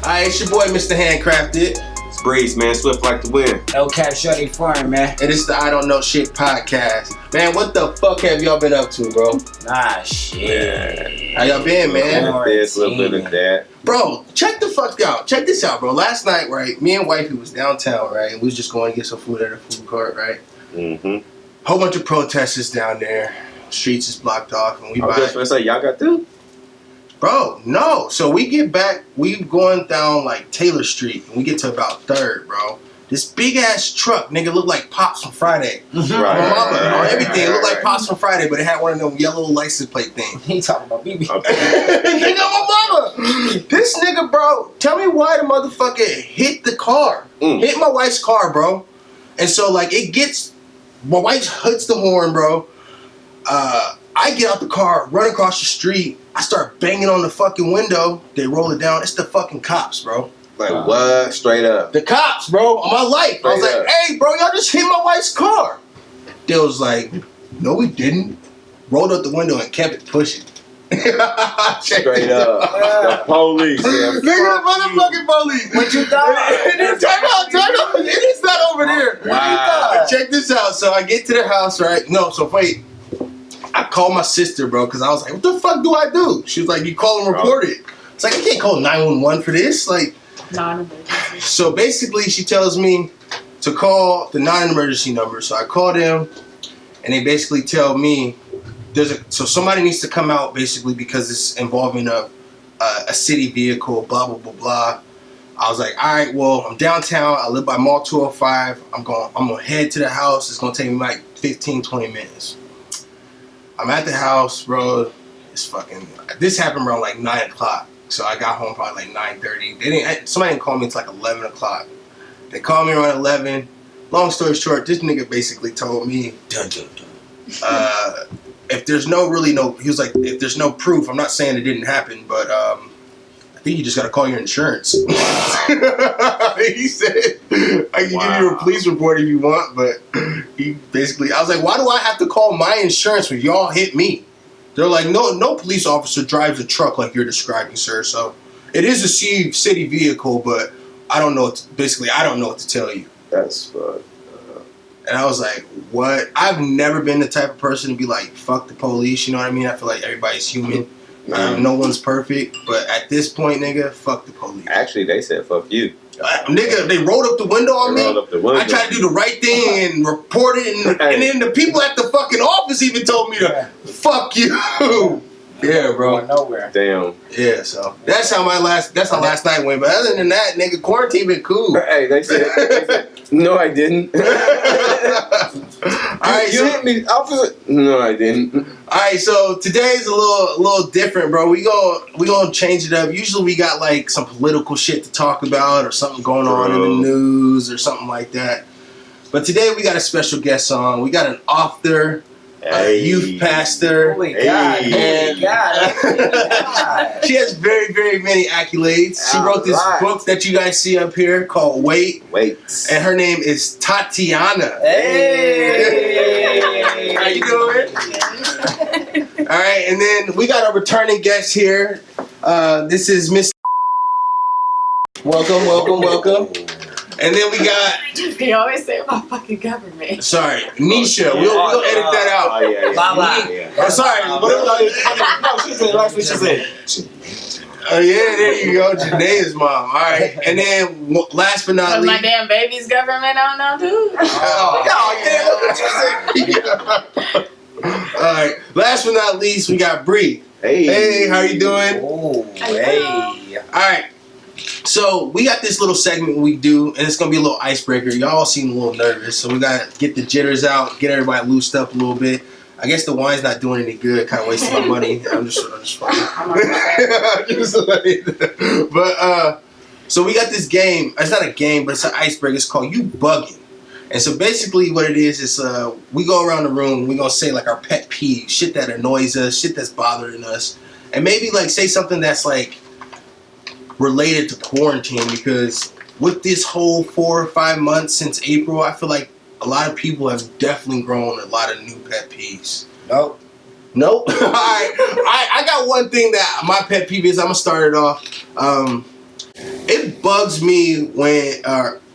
Alright, it's your boy, Mr. HandCrafted. It's Breeze, man. Swift like the wind. No cap, shorty foreign, man. And it's the I Don't Know Shit podcast. Man, what the fuck have y'all been up to, bro? Nah, shit. How y'all been, man? A little bit of that. Bro, check the fuck out. Check this out, bro. Last night, right, me and wifey was downtown, right? And we was just going to get some food at a food court, right? Mm-hmm. Whole bunch of protesters down there. Streets is blocked off, and we I was just gonna say, y'all got through? Bro, no. So we get back, we going down like Taylor Street, and we get to about 3rd, bro. This big ass truck, nigga, looked like Pops from Friday. Right. My mama, on everything, it looked like Pops from Friday, but it had one of them yellow license plate things. He talking about BB. Nigga, my mama. This nigga, bro, tell me why the motherfucker hit the car. Hit my wife's car, bro. And so, like, my wife hits the horn, bro. I get out the car, run across the street. I start banging on the fucking window. They roll it down. It's the fucking cops, bro. Like, what? Straight up. The cops, bro, on my life. I was like, hey, bro, y'all just hit my wife's car. They was like, no, we didn't. Rolled up the window and kept it pushing. Straight up. The police. Yeah, nigga, the motherfucking police. What you thought? Time out. It is not over there. Wow. Check this out. So I get to the house, right? No, so wait. I called my sister, bro, because I was like, what the fuck do I do? She was like, you call and report it. It's like, I can't call 911 for this. Like, non-emergency. So basically, she tells me to call the non-emergency number. So I call them, and they basically tell me so somebody needs to come out basically because it's involving a city vehicle. Blah blah blah blah. I was like, all right, well, I'm downtown. I live by Mall 205. I'm gonna head to the house. It's gonna take me like 15-20 minutes. I'm at the house, bro. This happened around like 9 o'clock. So I got home probably like 9:30. Somebody didn't call me until like 11 o'clock. They called me around 11. Long story short, this nigga basically told me, if there's he was like, if there's no proof, I'm not saying it didn't happen, but I think you just gotta call your insurance. He said, I can give you a police report if you want, but I was like, why do I have to call my insurance when y'all hit me? They're like, no police officer drives a truck like you're describing, sir. So it is a city vehicle, but I don't know what to tell you. That's fucked. And I was like, what? I've never been the type of person to be like, fuck the police, you know what I mean? I feel like everybody's human. No one's perfect, but at this point, nigga, fuck the police. Actually, they said fuck you. Nigga, they rolled up the window on me. I tried to do the right thing and report it, and then the people at the fucking office even told me to fuck you. Yeah, bro. Going nowhere. Damn. Yeah, so that's how last night went. But other than that, nigga, quarantine been cool. Hey, they said no, I didn't. Alright, you hit me, officer. No, I didn't. Alright, so today's a little different, bro. We gonna change it up. Usually we got like some political shit to talk about or something going on in the news or something like that. But today we got a special guest on. We got an author, a youth pastor. Holy God. And God. she has very, very many accolades. She wrote this book that you guys see up here called Wait. And her name is Tatiana. Hey. How you doing? All right, and then we got a returning guest here. This is Miss. Welcome. And then we got. You always say about fucking government. Sorry, Nesha. We'll edit that out. Oh, yeah. I'm sorry. No, she said last week. She said. Oh yeah, there you go. Janae's mom. All right, and then last but not least, my damn baby's government on now, dude. All right, last but not least, we got Bree. Hey, how you doing? Oh, hey. All right. So we got this little segment we do, and it's gonna be a little icebreaker. Y'all seem a little nervous, so we gotta get the jitters out, get everybody loosed up a little bit. I guess the wine's not doing any good. Kind of wasting my money. I'm just fucking. But so we got this game. It's not a game, but it's an icebreaker. It's called You Bugging. And so basically, what it is we go around the room. We gonna say like our pet peeve, shit that annoys us, shit that's bothering us, and maybe like say something that's like related to quarantine, because with this whole 4 or 5 months since April, I feel like a lot of people have definitely grown a lot of new pet peeves. Nope. All right. I got one thing that my pet peeve is. I'm gonna start it off. It bugs me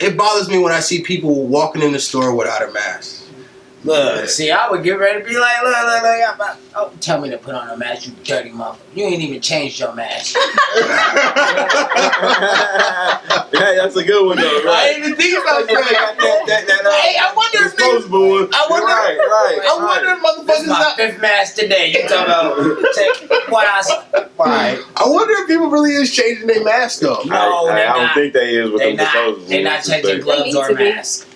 it bothers me when I see people walking in the store without a mask. Look, see, I would get ready to be like, look, tell me to put on a mask, you dirty motherfucker. You ain't even changed your mask. Yeah, that's a good one though. I Right? didn't even think about that. Hey, I wonder if disposable one. I wonder- Right. I wonder if This motherfuckers is my not. 5th mask today. You talking about what I said? Right. I wonder if people really is changing their mask though. No, I they're don't not. think they is with They them disposables. not. They not changing gloves need or to be. masks.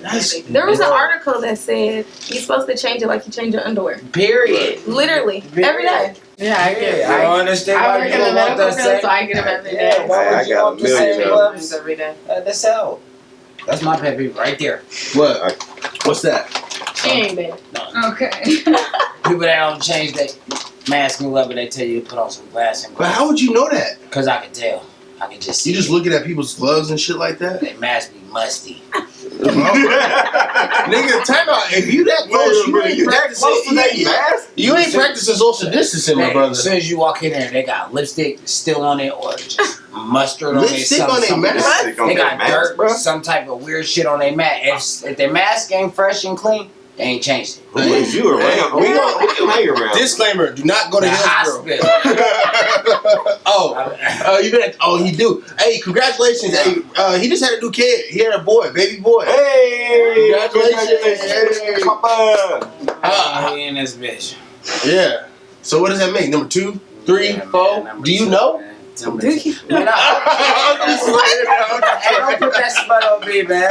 There was an article that said you're supposed to change it like you change your underwear. Period. Literally, every day. Yeah, I get it. I don't understand I why work you in the don't want medical the field, same. so I get them every day. Yeah, why I would you got want a the million same of them. gloves? Every day. That's out. That's my pet peeve right there. What? What's that? She ain't there. Okay. People that don't change their mask and whatever, they tell you to put on some glass and But how would you know that? Because I can tell. I can just see. You just it. looking at people's gloves and shit like that? Their mask be musty. Nigga, time out. If you that close, you ain't practicing. You ain't practicing social distancing, my Hey, brother. as soon as you walk in there, they got lipstick still on it or just mustard on it. Lipstick on their mask? Lipstick on They their got mask, dirt, bro. some type of weird shit on their mask. If their mask ain't fresh and clean, they ain't changed it. Who is you around? Who you hang around? Disclaimer: do not go to The Hillsborough. hospital. You been? He do. Hey, congratulations! Hey, he just had a new kid. He had a boy, baby boy. Hey! Congratulations. Hey, Papa! He in this bitch. Yeah. So what does that make? Number 2, 3, Yeah, 4? man, Do you know? Do you? Man, Hey, don't put that spot on me, man.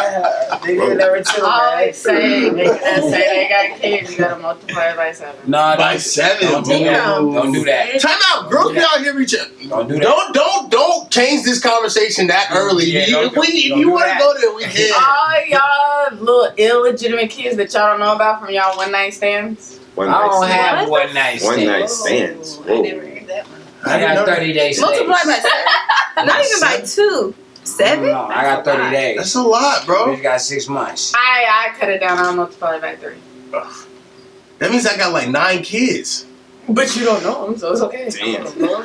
They did number 2, I man. always say they got kids, you gotta multiply it by 7. No, By 7. Don't do that. Don't do that. Time out. Girls be out here reaching. Don't do that. Don't change this conversation that early. Yeah, if don't you do want to that. go there, we can. All y'all little illegitimate kids that y'all don't know about from y'all one night stands. One I don't night have What? one night One stand. night stands. I Whoa. never heard that one. I got 30 days. Multiply by 7. Not even by 2. 7? No, I got 30 days. That's a lot, bro. We got 6 months. I cut it down, I'll multiply it by 3. That means I got like 9 kids. But you don't know them, so it's okay. Damn. Oh,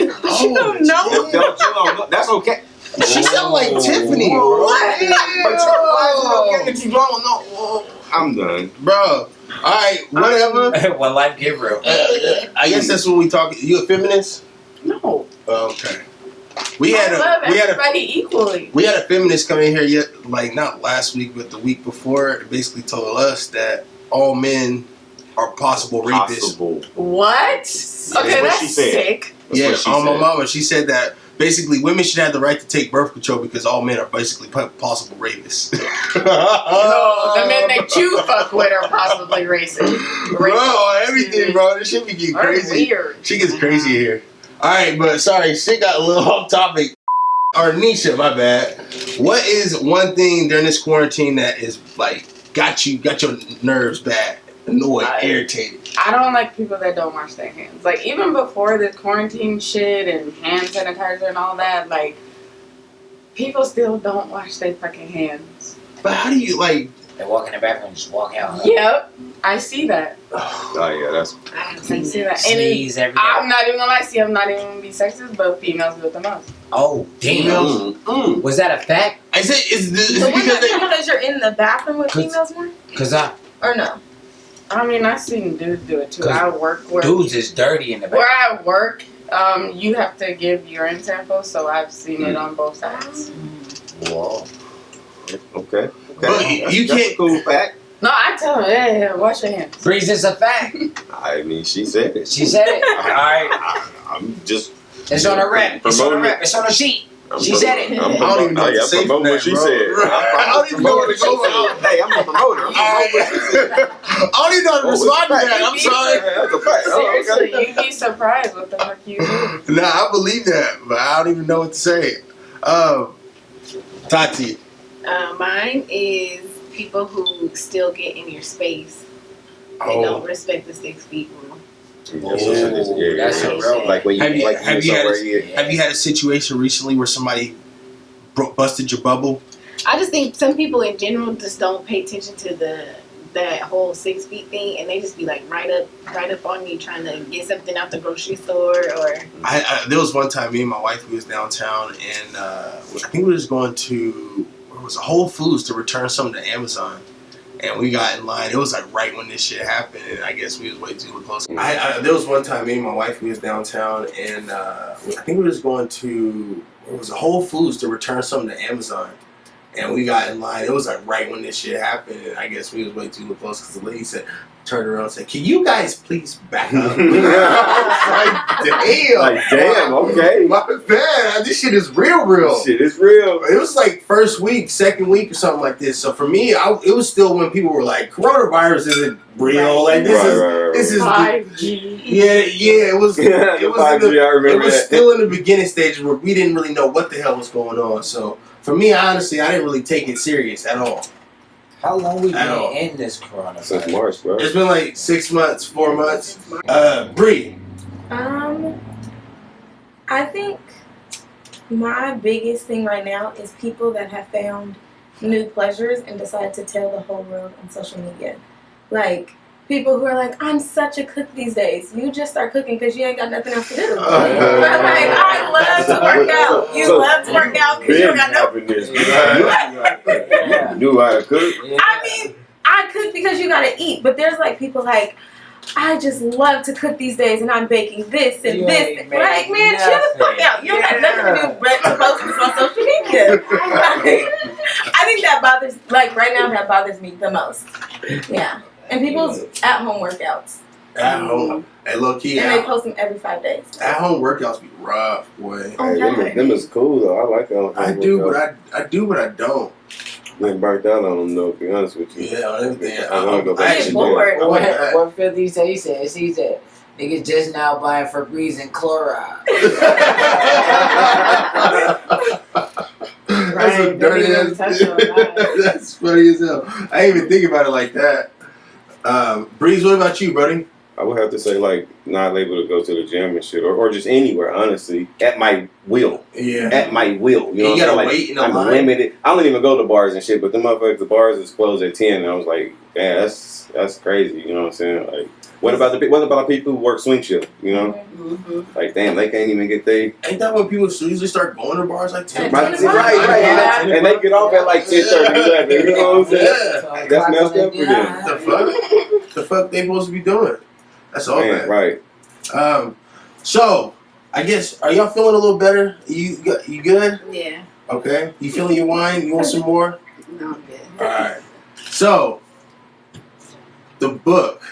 don't know. That's okay. She sound like Tiffany. Whoa. What? But why is it okay that you don't know? I'm done. Bro. All right, whatever. When life get real. I guess that's when we talk. You a feminist? No. Okay. We I had love a everybody equally. we had a feminist come in here like not last week but the week before. It basically told us that all men are possible rapists. Possible. What? Okay, what that's she said. sick. That's Yeah, what she on my said. mama, she said that basically women should have the right to take birth control because all men are basically possible rapists. No, the men that you fuck with are possibly racist. Bro, everything, bro. This shit be getting Are crazy. weird. She gets crazy here. All right, but sorry, shit got a little off topic. Or Nesha, my bad. What is one thing during this quarantine that is like got your nerves bad, annoyed, irritated? I don't like people that don't wash their hands. Like, even before the quarantine shit and hand sanitizer and all that, like, people still don't wash their fucking hands. But how do you like? They walk in the bathroom and just walk out. Yep, I see that. Oh yeah, that's. I haven't I seen see that. that. And Sneeze every day. I'm not even gonna lie, I'm not even gonna be sexist, but females do it the most. Oh, damn. Was that a fact? I said is So because what they, because you're in the bathroom with 'Cause- females more? Because I Or no? I mean, I've seen dudes do it too. 'Cause I work where dudes is dirty in the where bathroom. I work, you have to give urine samples, so I've seen it on both sides. Whoa. Okay. But you That's a can't- cool fact. No, I tell them, yeah, wash your hands. Breeze is a fact. I mean, she said it. She said it. All right. I'm just. It's on a rep. It's on a rep. It's on a sheet. She said it. I'm I don't even know what to say promoting from what she that, said. bro. I don't even know where to go with it. Hey, I'm a promoter. I'm I don't even know how to respond to that. I'm sorry. That's a fact. Seriously, you'd be surprised what the fuck you do. Nah, I believe that, but I don't even know what to say. Tati. Mine is people who still get in your space and Oh. don't respect the 6 feet rule. That's a real Like when you Have you had somewhere, have you had a situation recently where somebody busted your bubble? I just think some people in general just don't pay attention to the that whole 6 feet thing, and they just be like right up on you trying to get something out the grocery store or. There was one time me and my wife, we was downtown, and I think we was going to, where was it, Whole Foods to return something to Amazon. And we got in line. It was like right when this shit happened, and I guess we was way too close. There was one time me and my wife, we was downtown, and I think we was going to, it was Whole Foods to return something to Amazon. And we got in line. It was like right when this shit happened, and I guess we was way too close because the lady turned around and said, "Can you guys please back up?" I was like, "Damn, Like, damn, okay. my bad. This shit is real." This shit is real. It was like first week, second week, or something like this. So for me, it was still when people were like, "Coronavirus isn't real." Like this is 5G. Yeah. It was. Yeah, It was. 5G, I remember it was that. still in the beginning stages where we didn't really know what the hell was going on. So for me, honestly, I didn't really take it serious at all. How long we At all. been in this coronavirus? Since March, bro. It's been like 6 months, 4 months. Bree. I think my biggest thing right now is people that have found new pleasures and decide to tell the whole world on social media. Like, people who are like, I'm such a cook these days. You just start cooking because you ain't got nothing else to do. But like, I love to work out. You love to work out because you don't got no... Yeah. You knew how to cook. Yeah. I mean, I cook because you gotta eat, but there's like people like, I just love to cook these days and I'm baking this and You this. ain't Like, man, making chill the fuck nothing. out. You don't got nothing to do but to post this on social media. I think that bothers, like right now, that bothers me the most. Yeah. And people's at-home workouts. At home. Hey, low key. And they post them every 5 days. At-home workouts be rough, boy. Hey, them is cool though. I like them. I do, but I don't. Been burnt out on them though, to be honest with you. Yeah, on everything. I want to go back I to get the bored. What 50 say? He said, niggas just now buying Febreze and chloride. That's some Right, dirty don't ass. even touch on that. That's funny as hell. I didn't even think about it like that. Breeze, what about you, buddy? I would have to say like not able to go to the gym and shit, or just anywhere, honestly, at my will. Yeah. At my will. You know You what I'm gotta saying? Like, wait in a I'm line. limited. I don't even go to bars and shit, but the motherfuckers, the bars is closed at 10, and I was like, yeah, that's crazy. You know what I'm saying? Like, what about the people who work swing shift? You know, Mm-hmm. like damn, they can't even get they. Ain't that when people usually start going to bars like 10? Right, Yeah. and they get off at like 10:30, 11. You know what I'm saying? Yeah. That's messed up for them. The fuck? The fuck they supposed to be doing? That's all Man, bad. right. So I guess, are y'all feeling a little better? You good? Yeah. Okay. You feeling your wine? You want some more? No, I'm good. All right. So the book,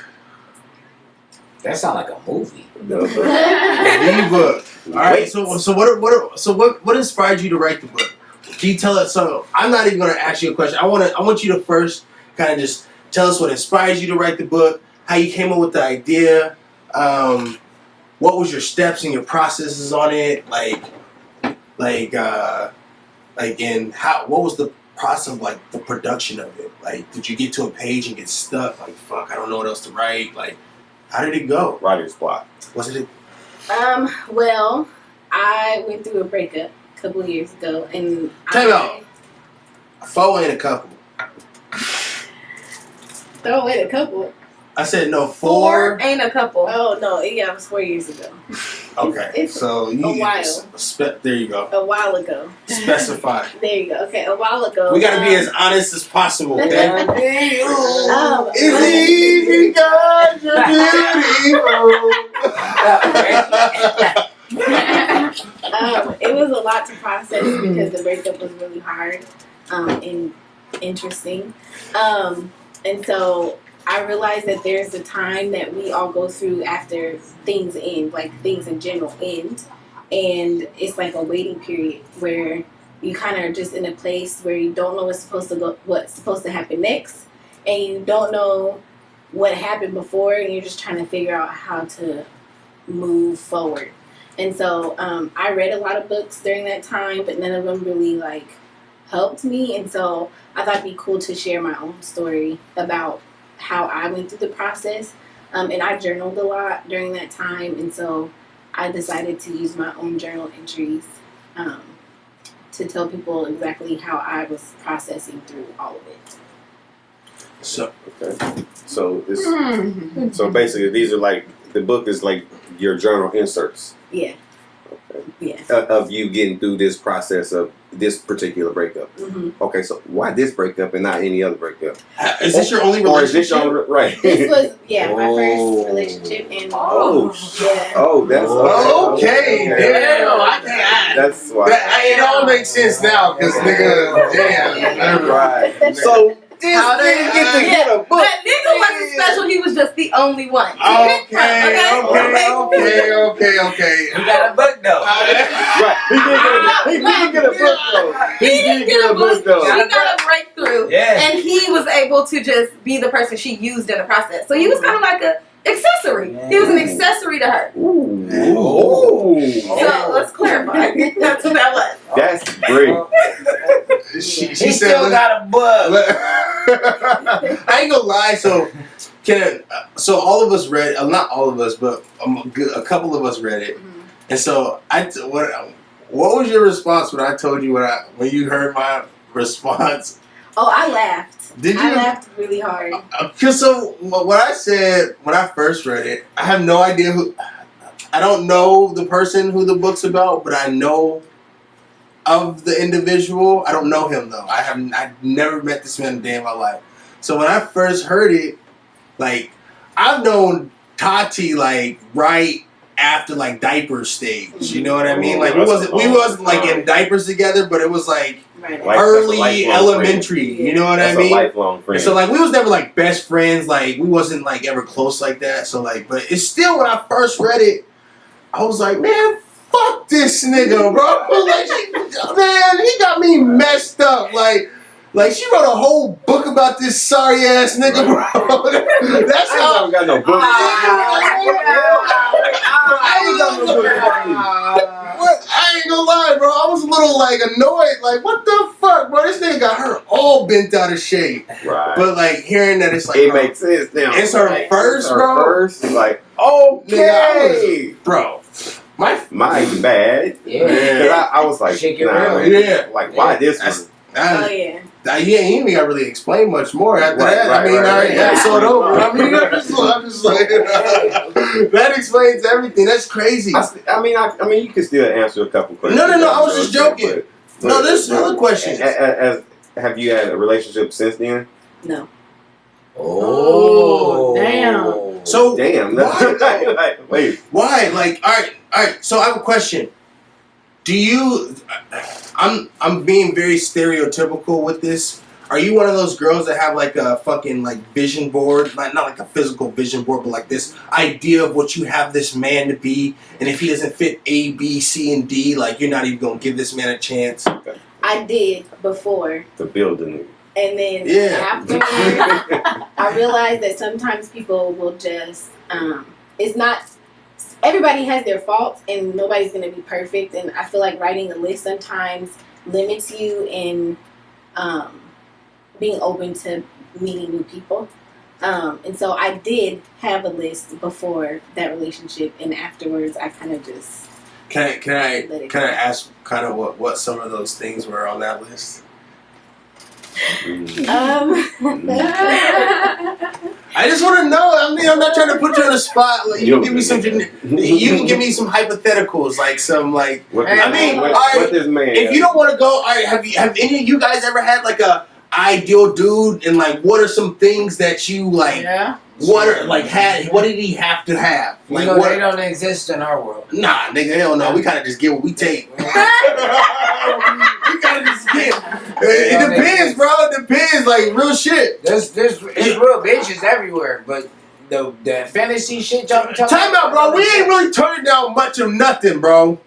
That sound like a movie. the book. All right. So what inspired you to write the book? Can you tell us something? I'm not even gonna ask you a question. I want you to first kind of just tell us what inspires you to write the book, how you came up with the idea, what was your steps and your processes on it, and what was the process of like the production of it? Like, did you get to a page and get stuck? Like, fuck, I don't know what else to write. Like, how did it go? Writer's block. Was it? Well, I went through a breakup a couple of years ago, and Time out. A four ain't a couple. Throw away a couple. I said no, 4. 4 ain't a couple. Oh no, yeah, it was 4 years ago. Okay, It's so you a while. There you go. A while ago. Specify. There you go. Okay, a while ago. We gotta be as honest as possible. Okay? It's okay. easy, God, you're beautiful. It was a lot to process because the breakup was really hard and interesting. And so I realized that there's a time that we all go through after things end, like things in general end. And it's like a waiting period where you kind of are just in a place where you don't know what's supposed to happen next. And you don't know what happened before, and you're just trying to figure out how to move forward. And so I read a lot of books during that time, but none of them really like helped me. And so I thought it'd be cool to share my own story about how I went through the process. And I journaled a lot during that time. And so I decided to use my own journal entries to tell people exactly how I was processing through all of it. So Okay. So this. So basically, these are like the book is like your journal inserts. Yeah. Okay. Yeah. Of you getting through this process of this particular breakup. Mm-hmm. Okay, so why this breakup and not any other breakup? is this your only Or is relationship? this your right? This was my Oh. first relationship, and Yeah. Oh, that's Okay, damn. I can't. That's why. It all makes sense now, cause nigga, damn. Right. So this How they nigga get to get a book. That nigga wasn't special. He was just the only one. Okay. He got a book though. Right. He did get a book though. He didn't get a book. though. She got a breakthrough. Yeah. And he was able to just be the person she used in the process. So he was kind of like an accessory. He was an accessory to her. Ooh. So let's clarify. That's what that was. That's great. She He said, still got a book. I ain't gonna lie. So all of us read, not all of us, but a couple of us read it. And so what was your response when I told you when you heard my response? oh, I laughed. Did you? I laughed really hard. Cause so what I said when I first read it, I have no idea who. I don't know the person who the book's about, but I know of the individual. I don't know him though. I've never met this man a day in my life. So when I first heard it, like I've known Tati like right after like diaper stage. You know what I mean? Like we wasn't like in diapers together, but it was like Right. Like, early that's a lifelong elementary. friend. You know what That's I mean? a lifelong friend. So like we was never like best friends, like we wasn't like ever close like that. So like, but it's still when I first read it, I was like, man, fuck this nigga, bro. Like, man, he got me messed up. Like she wrote a whole book about this sorry ass nigga, bro. That's I how. ain't got no book. I ain't got no book. I ain't gonna lie, bro. I was a little like annoyed. Like, what the fuck, bro? This nigga got her all bent out of shape. Right. But like hearing that, it's like It makes sense now. It's her first, bro. First, like, Nigga, okay. bro. My Mine's bad. Yeah. Cause I was like, Shake it nah, real. man. Yeah. Like, why this one? Oh yeah. He ain't even got really explain much more after that. I mean, episode over. I mean, I'm just like that explains everything. That's crazy. I mean, you can still answer a couple questions. No. I was just joking. No, there's other questions. Have you had a relationship since then? No. Oh, damn. So Damn. why? Like, wait. Why? Like, all right. So I have a question. Do you? I'm being very stereotypical with this. Are you one of those girls that have like a fucking like vision board, not like a physical vision board, but like this idea of what you have this man to be, and if he doesn't fit A, B, C, and D, like you're not even gonna give this man a chance? I did before, The building. and then afterwards, I realized that sometimes people will just it's not. Everybody has their faults, and nobody's gonna be perfect. And I feel like writing a list sometimes limits you in being open to meeting new people. And so I did have a list before that relationship, and afterwards I kind of just Can I ask kind of what some of those things were on that list? I just want to know. I mean, I'm not trying to put you on the spot. Like, you can give me some. You can give me some hypotheticals, like some like. What this man? If you don't want to go, all right. Have any of you guys ever had like a ideal dude, and like what are some things that you like? Yeah. What did he have to have? Like you know, what? they don't exist in our world. Nah, nigga, hell no. We kind of just get what we take. We kind of just get. It depends, bro. It depends. Like real shit. There's real bitches everywhere, but the fantasy shit y'all be talking. Time out, bro. We ain't really turning down much of nothing, bro.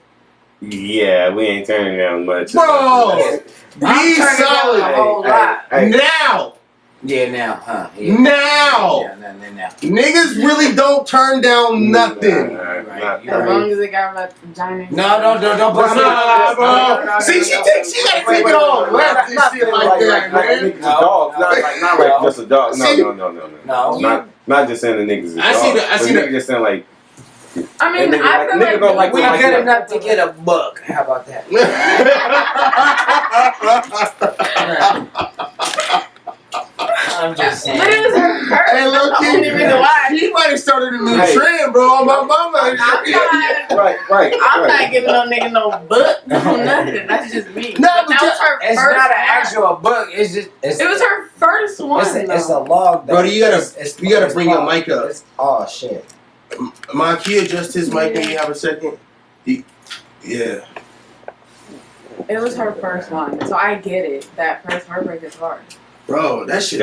Yeah, we ain't turning down much. Bro, I'm be turning solid. down a whole lot. Now. Yeah, now, huh? Yeah. Now. Yeah, now. Niggas really don't turn down nothing. Not As long as it got my vagina. No, don't put Bro. See, she gotta take it all left and shit like that, man. Niggas a dog. Not like just a dog. No. Not just saying the niggas is dogs. I see the. Niggas just saying like. I mean, Nigga I feel don't like we like good that. enough to get a book. How about that? I'm just saying. But Somebody started a new Hey. trend, bro. On my mama. I'm not. Right. I'm not giving no nigga no book, no nothing. That's just me. No, But but that was her It's first not an one. actual book. It's just. It was her first one. It's a log. Brother, you gotta bring your mic up. Oh shit. Mike, can you adjust his mic when you have a second? Yeah. It was her first one, so I get it. That first heartbreak is hard. Bro, that shit.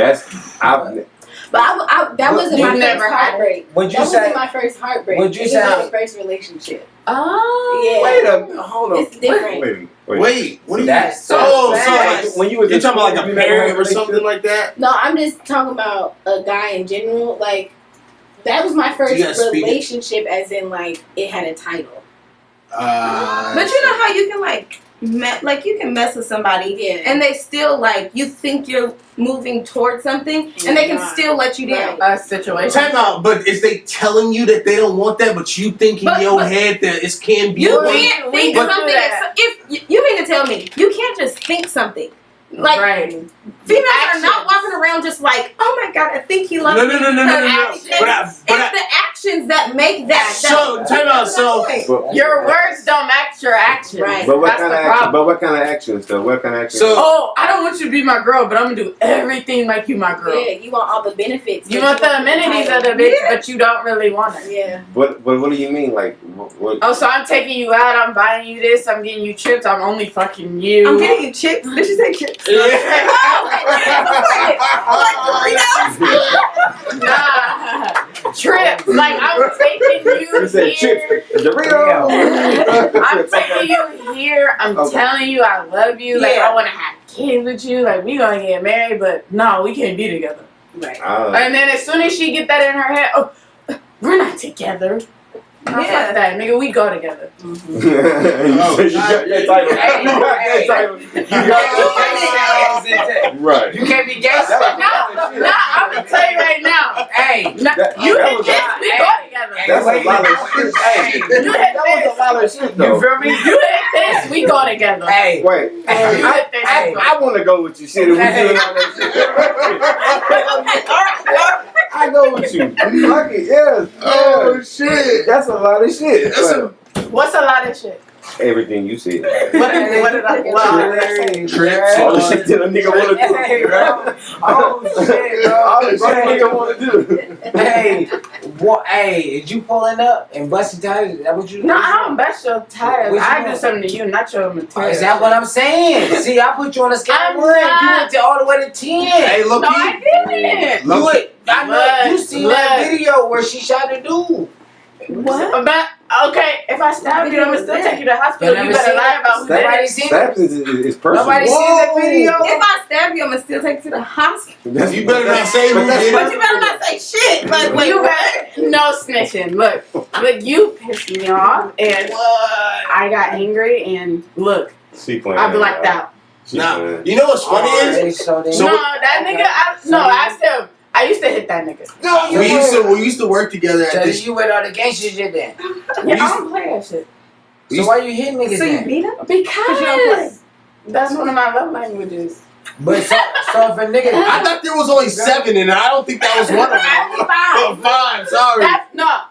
But that wasn't You my never first had heartbreak. Would you That say? wasn't my first heartbreak. Would you it say- was my first relationship. Oh. Yeah. Hold on. It's different. Wait, what are you? That's so Oh, sad. so when you was you're in talking about like school, a you never parent had a or something relationship? like that? No, I'm just talking about a guy in general. Like, that was my first You gotta speak it. relationship, as in, like, it had a title. But you know how you can you can mess with somebody, Yeah. and they still you think you're moving towards something, and they can Right. still let you down. Right. A situation. Time out, but is they telling you that they don't want that, but you think in your head that it can be? You one? can't we think do something. that. If you mean to tell me you can't just think something. Like right. females Actions. are not walking around just like, oh my god, I think he loves No. me. But It's the actions that make that. So, time out, so- Your words don't match your actions. Right. But what That's kind the of action? problem. But what kind of actions though? What kind of actions? So- Oh, I don't want you to be my girl, but I'm gonna do everything like you my girl. Yeah, you want all the benefits. You but want the amenities of the bitch, Yeah. but you don't really want her. Yeah. What do you mean? Like what? Oh, so I'm taking you out, I'm buying you this, I'm getting you trips, I'm only fucking you. I'm getting you chips. Did she say chips? Yeah. Nah. Trips. Like I'm taking you You said here. chips. Dorito. I'm taking you here. I'm Okay. telling you I love you. Like Yeah. I wanna have kids with you. Like we gonna get married, but no, we can't be together. Right. And then as soon as she get that in her head, oh, we're not together. No, Yeah. fuck that, nigga. We go together. You got that title. Hey, You got that title. You got that. Right. You can't be gangster. Nah, I'm gonna tell you right now. Hey, Nah, That- you that hit was- this, we go together. That's a lot of shit. Hey, You hit that was this, a lot of shit you though. feel me? you hit this, we go together. Hey, Wait, You hit this, we go. I want to go with you. Shit, if we doing all that shit. I go with you. Fuck it, yes. Oh Yeah. shit. That's a lot of shit. That's But What's a lot of shit? everything you said. What did I Trips. All the shit that a nigga want to do. Hey, bro. Oh shit, bro. All the shit a nigga want to do. Hey, what? Hey, is you pulling up and busting tires? Is that what you? No, I don't bust your tires. Which I one? do something to you, not your material. Is that what I'm saying? See, I put you on a scale I'm of 1. You not. went to all the way to 10. Hey, look, No, I didn't. You went, I know you Look, seen that look. video where she shot the dude. What? But okay, if I stab you, I'm gonna still take you to hospital. You You never better seen lie it? about who did Nobody it. seen it. Snaps is personal. Nobody seen that Whoa. video. If I stab you, I'm gonna still take you to the hospital. You better not say who But that's did But it. you better not say shit. Like, wait, You what? better no snitching. Look, you pissed me off, and I got angry, and look, She playing. I blacked out. She Nah, playing. you know what's funny is Alright, so then- So- no, that nigga, I used to hit that nigga. No, you we used to work together So at this. you with all the gangster shit then. Yeah, I don't play that shit. So why you hitting niggas So you then? beat him? Because you don't play. that's one of my love languages. But so if a nigga, I thought there was only 7, and I don't think that was one of them. Oh, 5, sorry.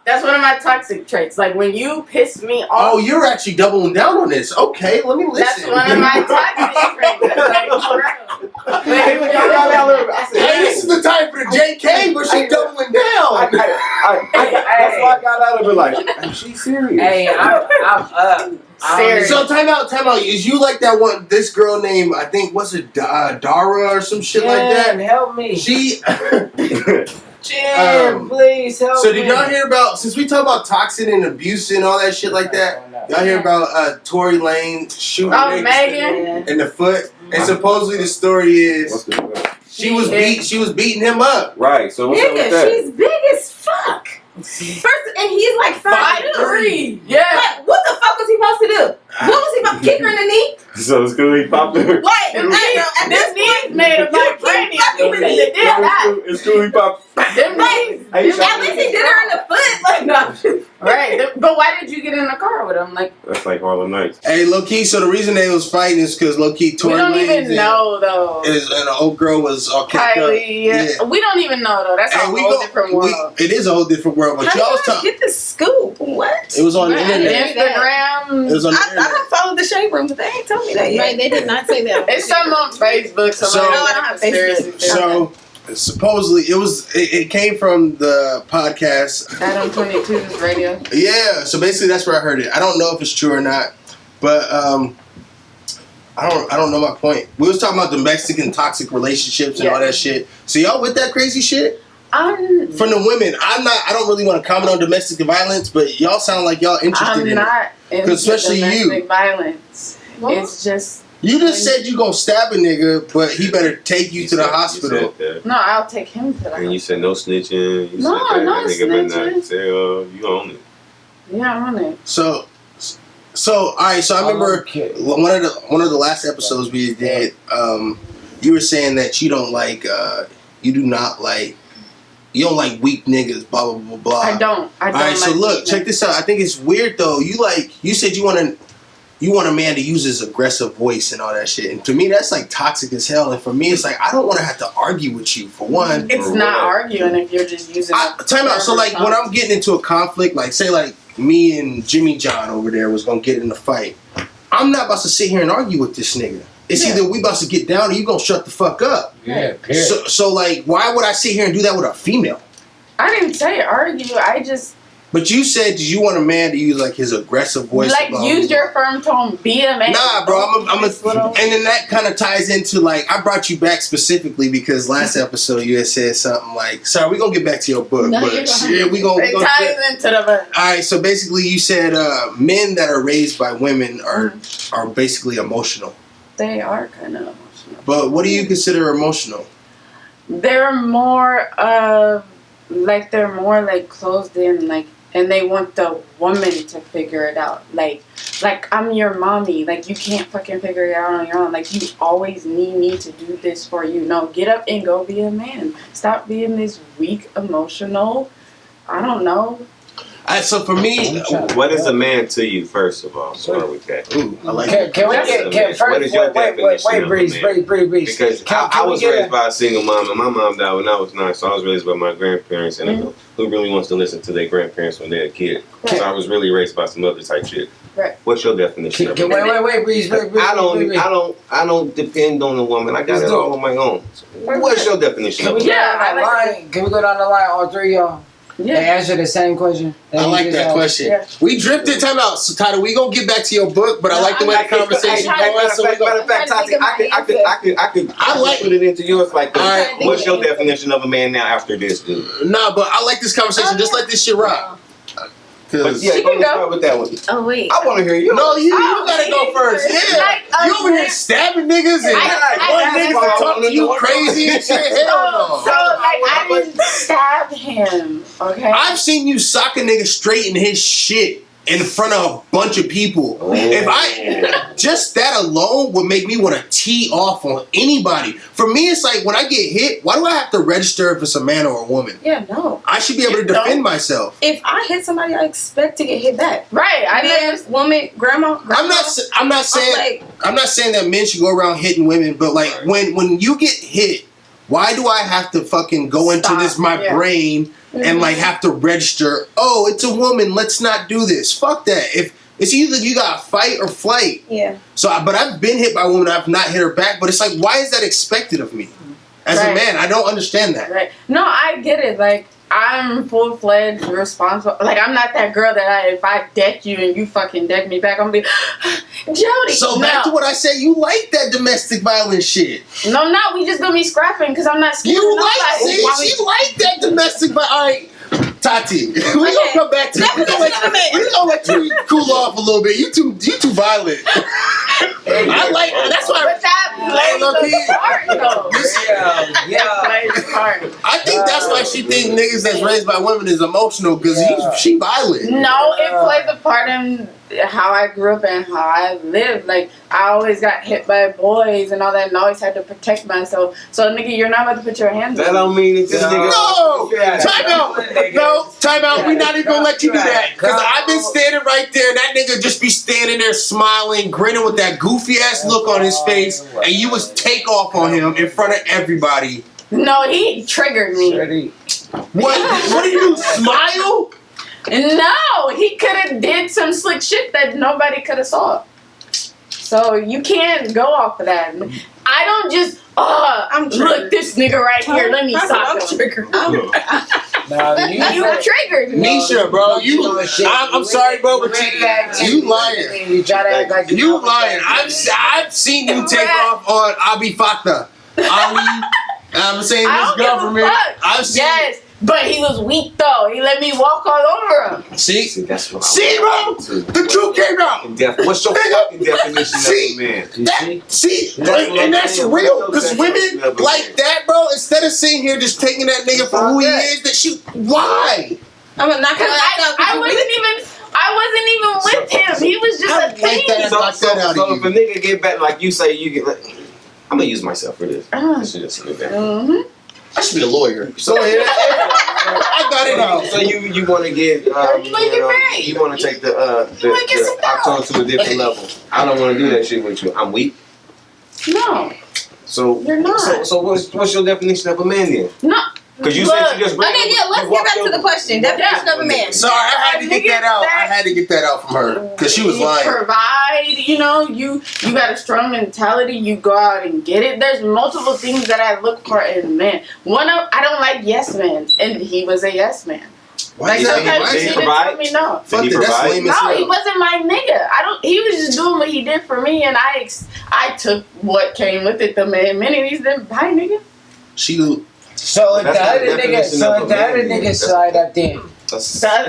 That's one of my toxic traits. Like when you piss me Oh, off, you're actually doubling down on this. Okay, let me listen. that's one of my toxic traits. Like, for real. Hey, look, y'all got that little- I said, Hey, this is the time for the JK, but she doubling down. that's why I got out of it like, she's serious. hey, I'm up. Serious. So time out. Is you like that one? This girl named I think what's it Dara or some shit like that? Help me. She. Jen, please help So me. did y'all hear about since we talk about toxic and abuse and all that shit like that? Y'all hear about Tory Lane shooting niggas Megan. in the foot? And supposedly the story is she was beating him up. Right, so what's up with Nigga, that? she's big as fuck. First, and he's like 5'3". 5'3". Yeah. Like, what the fuck was he supposed to do? What was he supposed to kick her in the knee? So school he popped her. Like, Them at this knees point, made of my you granny. keep fucking with me. They did that. In school he popped. Them knees. Hey, at least he did her in the foot. Like, no. Right. But why did you get in the car with him? Like, That's like Harlem Nights. Hey, low key. So the reason they was fighting is because low key we Tory don't Lanez even know though. and the old girl was all kept up. Kylie, yeah. We don't even know though. That's a whole different world. It is a whole different world. But How y'all do was you talking. get the scoop? What? It was on the Right. internet. Instagram. It was on the I internet. don't follow the Shade Room, but they ain't told me that yet. Right, they did not say that. It's something on Facebook. So- Somebody No, I don't have Facebook. So supposedly it came from the podcast. Adam 22's radio. Yeah, so basically that's where I heard it. I don't know if it's true or not, but I don't know my point. We was talking about domestic and toxic relationships and all that shit. So y'all with that crazy shit? From the women, I don't really want to comment on domestic violence, but y'all sound like y'all interested I'm in not it. into Especially domestic you. violence. Well, It's just You just said you gonna stab a nigga, but he better take you to the hospital. You said that. no. I'll take him to the And you hospital. said no snitching. You No, said that. no That nigga better snitching. not say, you own it. Yeah, I'm on it. So all right. So I remember one of the last episodes we did. You were saying that you don't like, you don't like weak niggas. Blah blah blah blah. I don't. All right. So like look, weakness. check this out. I think it's weird though. You said you want a man to use his aggressive voice and all that shit. And to me, that's like toxic as hell. And for me, it's like I don't want to have to argue with you for one. It's Or not what? arguing if you're just using. Time out. So like when I'm getting into a conflict, like say like me and Jimmy John over there was gonna get in a fight, I'm not about to sit here and argue with this nigga. It's either we about to get down or you gonna shut the fuck up. Yeah, period. So like why would I sit here and do that with a female? I didn't say argue. I just But you said you want a man to use like his aggressive voice. like blah, use blah, your firm tone. Be a man. Nah, bro, I'm a, This little- and then that kind of ties into like I brought you back specifically because last episode you had said something like, "Sorry, we gonna get back to your book, No, but you're shit, we gonna." It ties into the. All right, so basically you said men that are raised by women are basically emotional. They are kind of emotional. But what do you consider emotional? They're more of like they're more like closed in, like, and they want the woman to figure it out. Like I'm your mommy. Like you can't fucking figure it out on your own. Like you always need me to do this for you. No, get up and go be a man. Stop being this weak, emotional. I don't know. So for me, What is a man to you, first of all? Start with that. ooh, I like Can we What is a get man? first? What is your definition Wait, of a Breeze, man? Breeze. Because Can I we was get raised a- by a single mom, and my mom died when I was 9, so I was raised by my grandparents, and who really wants to listen to their grandparents when they're a kid? Right. So I was really raised by some other type shit. Right. What's your definition of a man? Wait, Breeze. I don't depend on a woman. I got it all on my own. What's your definition Can of we a go man? down the line? Can we go down the line, all three of y'all? Yeah. And answer the same question. I like that question. Yeah. We drifted. Time out. So, Tyler, we gonna get back to your book, but I like the way the conversation I'm trying going. So we Matter gonna. of fact, Tati, I could put it into yours like this. All right. What's your definition of a man now after this, dude? Nah, but I like this conversation. Just let this shit rock. But Cause yeah, She go can go. start with that one. Oh wait. I want to hear you. no, you gotta go first. Yeah, Like, you over here stabbing niggas and want niggas to talk to you crazy and shit. Hell So no. like I didn't stab him. Okay. I've seen you sock a nigga straight in his shit in front of a bunch of people. If I just that alone would make me want to tee off on anybody. For me, it's like when I get hit, why do I have to register if it's a man or a woman? Yeah, no. I should be able to defend myself. If I hit somebody, I expect to get hit back. Right. I Man, never. woman, grandma. I'm not saying that men should go around hitting women, but like when you get hit, why do I have to fucking go into Stop. my brain and like have to register? Oh, it's a woman. Let's not do this. Fuck that. If it's either you got fight or flight. Yeah. So, but I've been hit by a woman. I've not hit her back. But it's like, why is that expected of me as a Right. man? I don't understand that. Right. No, I get it. Like I'm full fledged responsible. Like I'm not that girl that if I deck you and you fucking deck me back, I'm gonna be Jody. So back to what I said. You like that domestic violence shit. No, we just gonna be scrapping because I'm not scared. You of like nobody. she like that domestic violence. All right. Tati, we gonna come back to it. We gonna let you cool off a little bit. You too violent. I like that's why. But that plays a part, though. That plays a part. I think that's why she think niggas that's raised by women is emotional because she violent. No, it plays a part in how I grew up and how I lived. Like, I always got hit by boys and all that, and always had to protect myself. So, nigga, you're not about to put your hands on That me. don't mean that this nigga. No! Time out! No, time out. We not even gonna let you do that. Because I've been standing right there, and that nigga just be standing there smiling, grinning with that goofy ass look on his face, and you was take off on him in front of everybody. No, he triggered me. What do you smile? No, he could have did some slick shit that nobody could have saw. So you can't go off of that. I don't just, I'm look, triggered. this nigga right here, let me I'm sock him. triggered. No, You triggered me. Nisha, bro, I'm sorry, bro, but you lying. You try to act like You lying. I've seen you take off on Abi Fatah. I'm saying I this don't give a government. fuck. I've seen. Yes, but he was weak though. He let me walk all over him. See, That's what bro, the truth came out. What's your fucking definition of a man? And that's real. Because women like that, bro. Instead of sitting here just taking that nigga for who he is, why? I'm not gonna I wasn't even with him. He was just a thing. So if a nigga get back, like you say, you get. I'm gonna use myself for this. This is just a good thing. I should be a lawyer. So I got it out. So you want to get, you want to take the octane to a different level. I don't want to do that shit with you. I'm weak. No, So you're not. So what's your definition of a man then? No. Because you said you just. let's get back to the question. Definition of a man. Sorry, I had to get that out. I had to get that out from her because she was lying. Provide, you got a strong mentality. You go out and get it. There's multiple things that I look for in men. I don't like yes men, and he was a yes man. Why Like sometimes did he he didn't provide? tell me no. Fuck it, that's lame as No, hell. he wasn't my nigga. He was just doing what he did for me, and I took what came with it. The amenities, then bye, nigga. So if the other nigga slide up there, That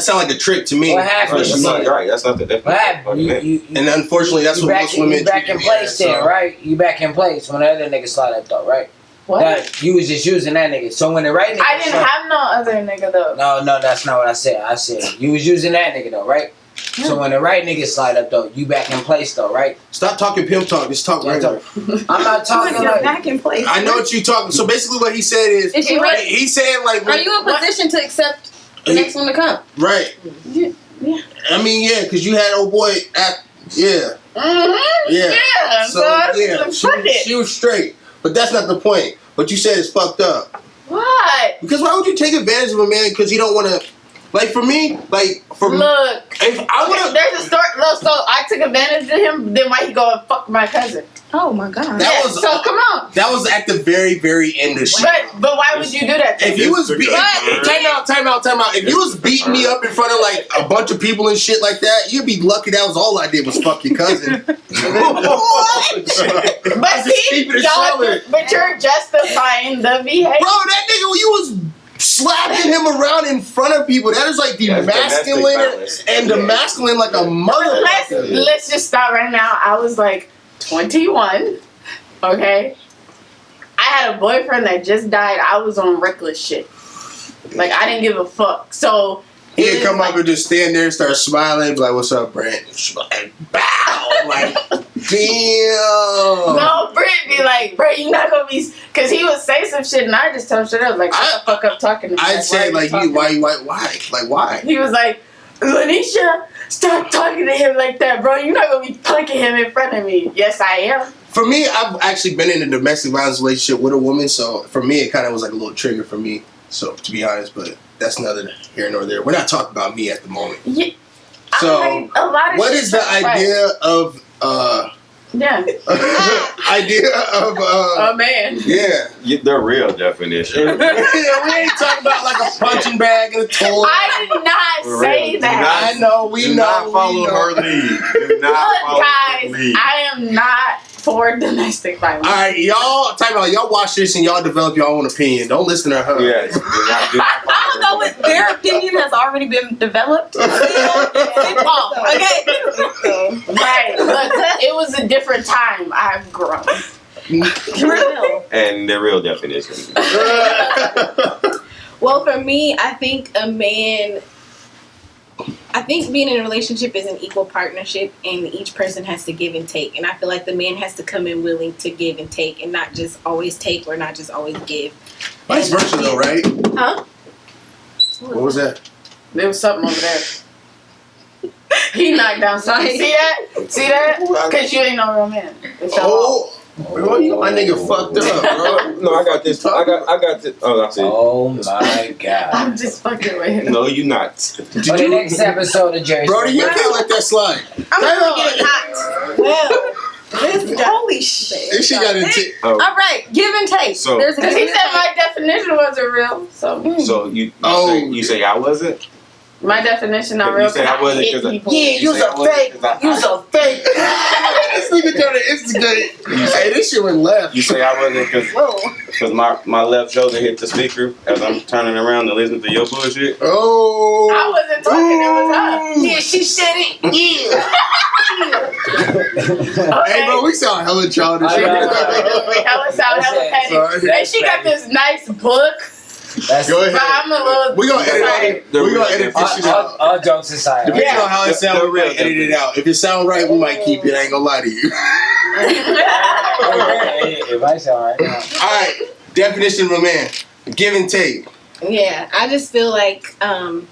sounds like a trick to me. what happens? That's not right. That's not the What definition. happens? And unfortunately, that's what most women You back in place then, right? You back in place when the other nigga slide up though, right? What? That, you was just using that nigga. So when the right nigga I didn't have no other nigga though. No, that's not what I said. I said you was using that nigga though, right? So when the right nigga slide up though, you back in place though, right? Stop talking pimp talk. Just talk regular. I'm not talking You're like back in place. I know what you talking. So basically, what he said is Is she ready? he's saying like, Are you in position to accept the next one to come? right? Yeah. I mean, yeah, because you had old boy yeah. Yeah. So yeah, fuck it. she was straight, but that's not the point. What you said is fucked up. What? Because why would you take advantage of a man because he don't want to? Like for me, Look, if I want to. there's a story. Look, so I took advantage of him. Then why he go and fuck my cousin? Oh my god. That Yeah, was so come on. That was at the very, very end of shit. But why would you do that? If you was time out. If you was beating me up in front of like a bunch of people and shit like that, you'd be lucky that was all I did was fuck your cousin. But see, but you're justifying the behavior. Bro, that nigga, you was slapping him around in front of people. That is like demasculine like a motherfucker. Let's just stop right now. I was like 21, okay? I had a boyfriend that just died. I was on reckless shit. Like, I didn't give a fuck. So He'd come up and just stand there and start smiling, be like, "What's up, Brent?" And bow, like, damn. No, Brent be like, bro, you not gonna be, cause he would say some shit and I just tell him shut up, like, shut the fuck up talking to me. I'd say like, why? Like, why? He was like, Lanisha, stop talking to him like that, bro. You're not gonna be punking him in front of me. Yes, I am. For me, I've actually been in a domestic violence relationship with a woman, so for me, it kind of was like a little trigger for me. So to be honest, but that's neither here nor there. We're not talking about me at the moment. Yeah. So, a lot of what shit is the idea of idea of a man? Yeah, the real definition. we ain't talking about like a punching bag and a toy. I did not say that. I know. We Do know. not follow her lead. Do not follow guys, her lead. I am not for domestic violence. All right, y'all. Time out. Y'all watch this and y'all develop your own opinion. Don't listen to her. Yes. Do not I don't know what their opinion has already been developed. Okay. Right. Look, it was a different time. I've grown. And the real definition. Well, for me, I think a man I think being in a relationship is an equal partnership, and each person has to give and take. And I feel like the man has to come in willing to give and take, and not just always take or not just always give. Vice versa, though, right? Huh? What was that? There was something over there. He knocked down something. See that? See that? Because you ain't no real man. Bro, you got my nigga fucked up, bro. No, I got this. I got this. Oh, that's it. Oh my god. I'm just fucking with him. No, you not. For the next episode of Jerry. Brody, you can't let that slide. I'm gonna get it hot. Well, holy shit. This shit got into. Oh. All right, give and take. So- There's a Because give he and said take. my definition wasn't real. So So you say I wasn't? my definition not You real. said I wasn't hit 'cause I- people. Yeah, You you's say a I wasn't fake. 'cause I- You's a fake. This nigga trying to instigate. Hey, this shit went left. You say I wasn't Whoa. because my left shoulder hit the speaker as I'm turning around to listen to your bullshit. Oh. I wasn't talking. It was her. Yeah, she said it. Yeah. Hey, bro, we sound hella childish. I know. Hella sound, hella petty. Sorry. And she got this nice book. That's Go ahead. But I'm a little. We gonna edit. They're We gonna real. edit this shit out. all jokes aside. Depending Yeah. on how it sounds, They're we might real, edit it out. If it sound right, we might keep it. I ain't gonna lie to you. If I sound right. All right. Definition of a man: give and take. Yeah, I just feel like on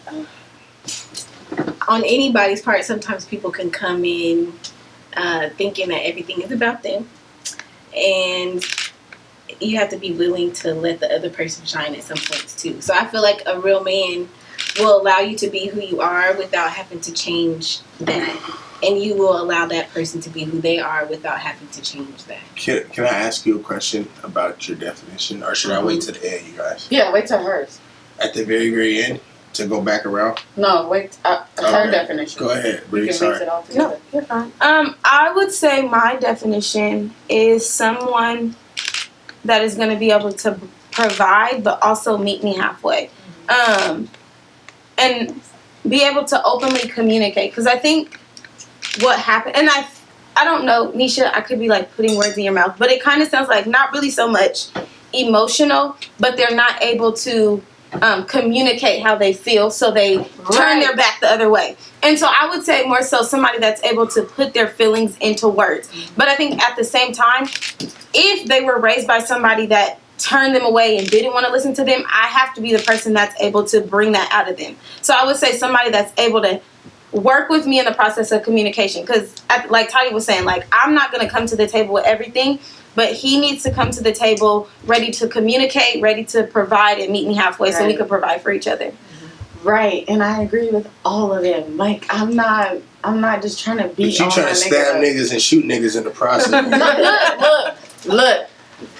anybody's part, sometimes people can come in thinking that everything is about them, and you have to be willing to let the other person shine at some points too. So I feel like a real man will allow you to be who you are without having to change that, and you will allow that person to be who they are without having to change that. Can I ask you a question about your definition, or should I wait to the end, you guys? Yeah, wait till hers. At the very, very end to go back around. No, wait. Her Okay. definition. Go ahead, We Bree. can mix Sorry. it all together. No, you're fine. I would say my definition is someone that is going to be able to provide, but also meet me halfway, and be able to openly communicate. Because I think what happened, and I don't know, Nesha, I could be like putting words in your mouth, but it kind of sounds like not really so much emotional, but they're not able to communicate how they feel, so they turn their back the other way. And so I would say more so somebody that's able to put their feelings into words. But I think at the same time, if they were raised by somebody that turned them away and didn't want to listen to them, I have to be the person that's able to bring that out of them. So I would say somebody that's able to work with me in the process of communication. Because like Tati was saying, like, I'm not going to come to the table with everything, but he needs to come to the table ready to communicate, ready to provide, and meet me halfway so we can provide for each other. Right, and I agree with all of them. Like, I'm not just trying to But beat you on trying my to stab nigga. niggas and shoot niggas in the process. Look.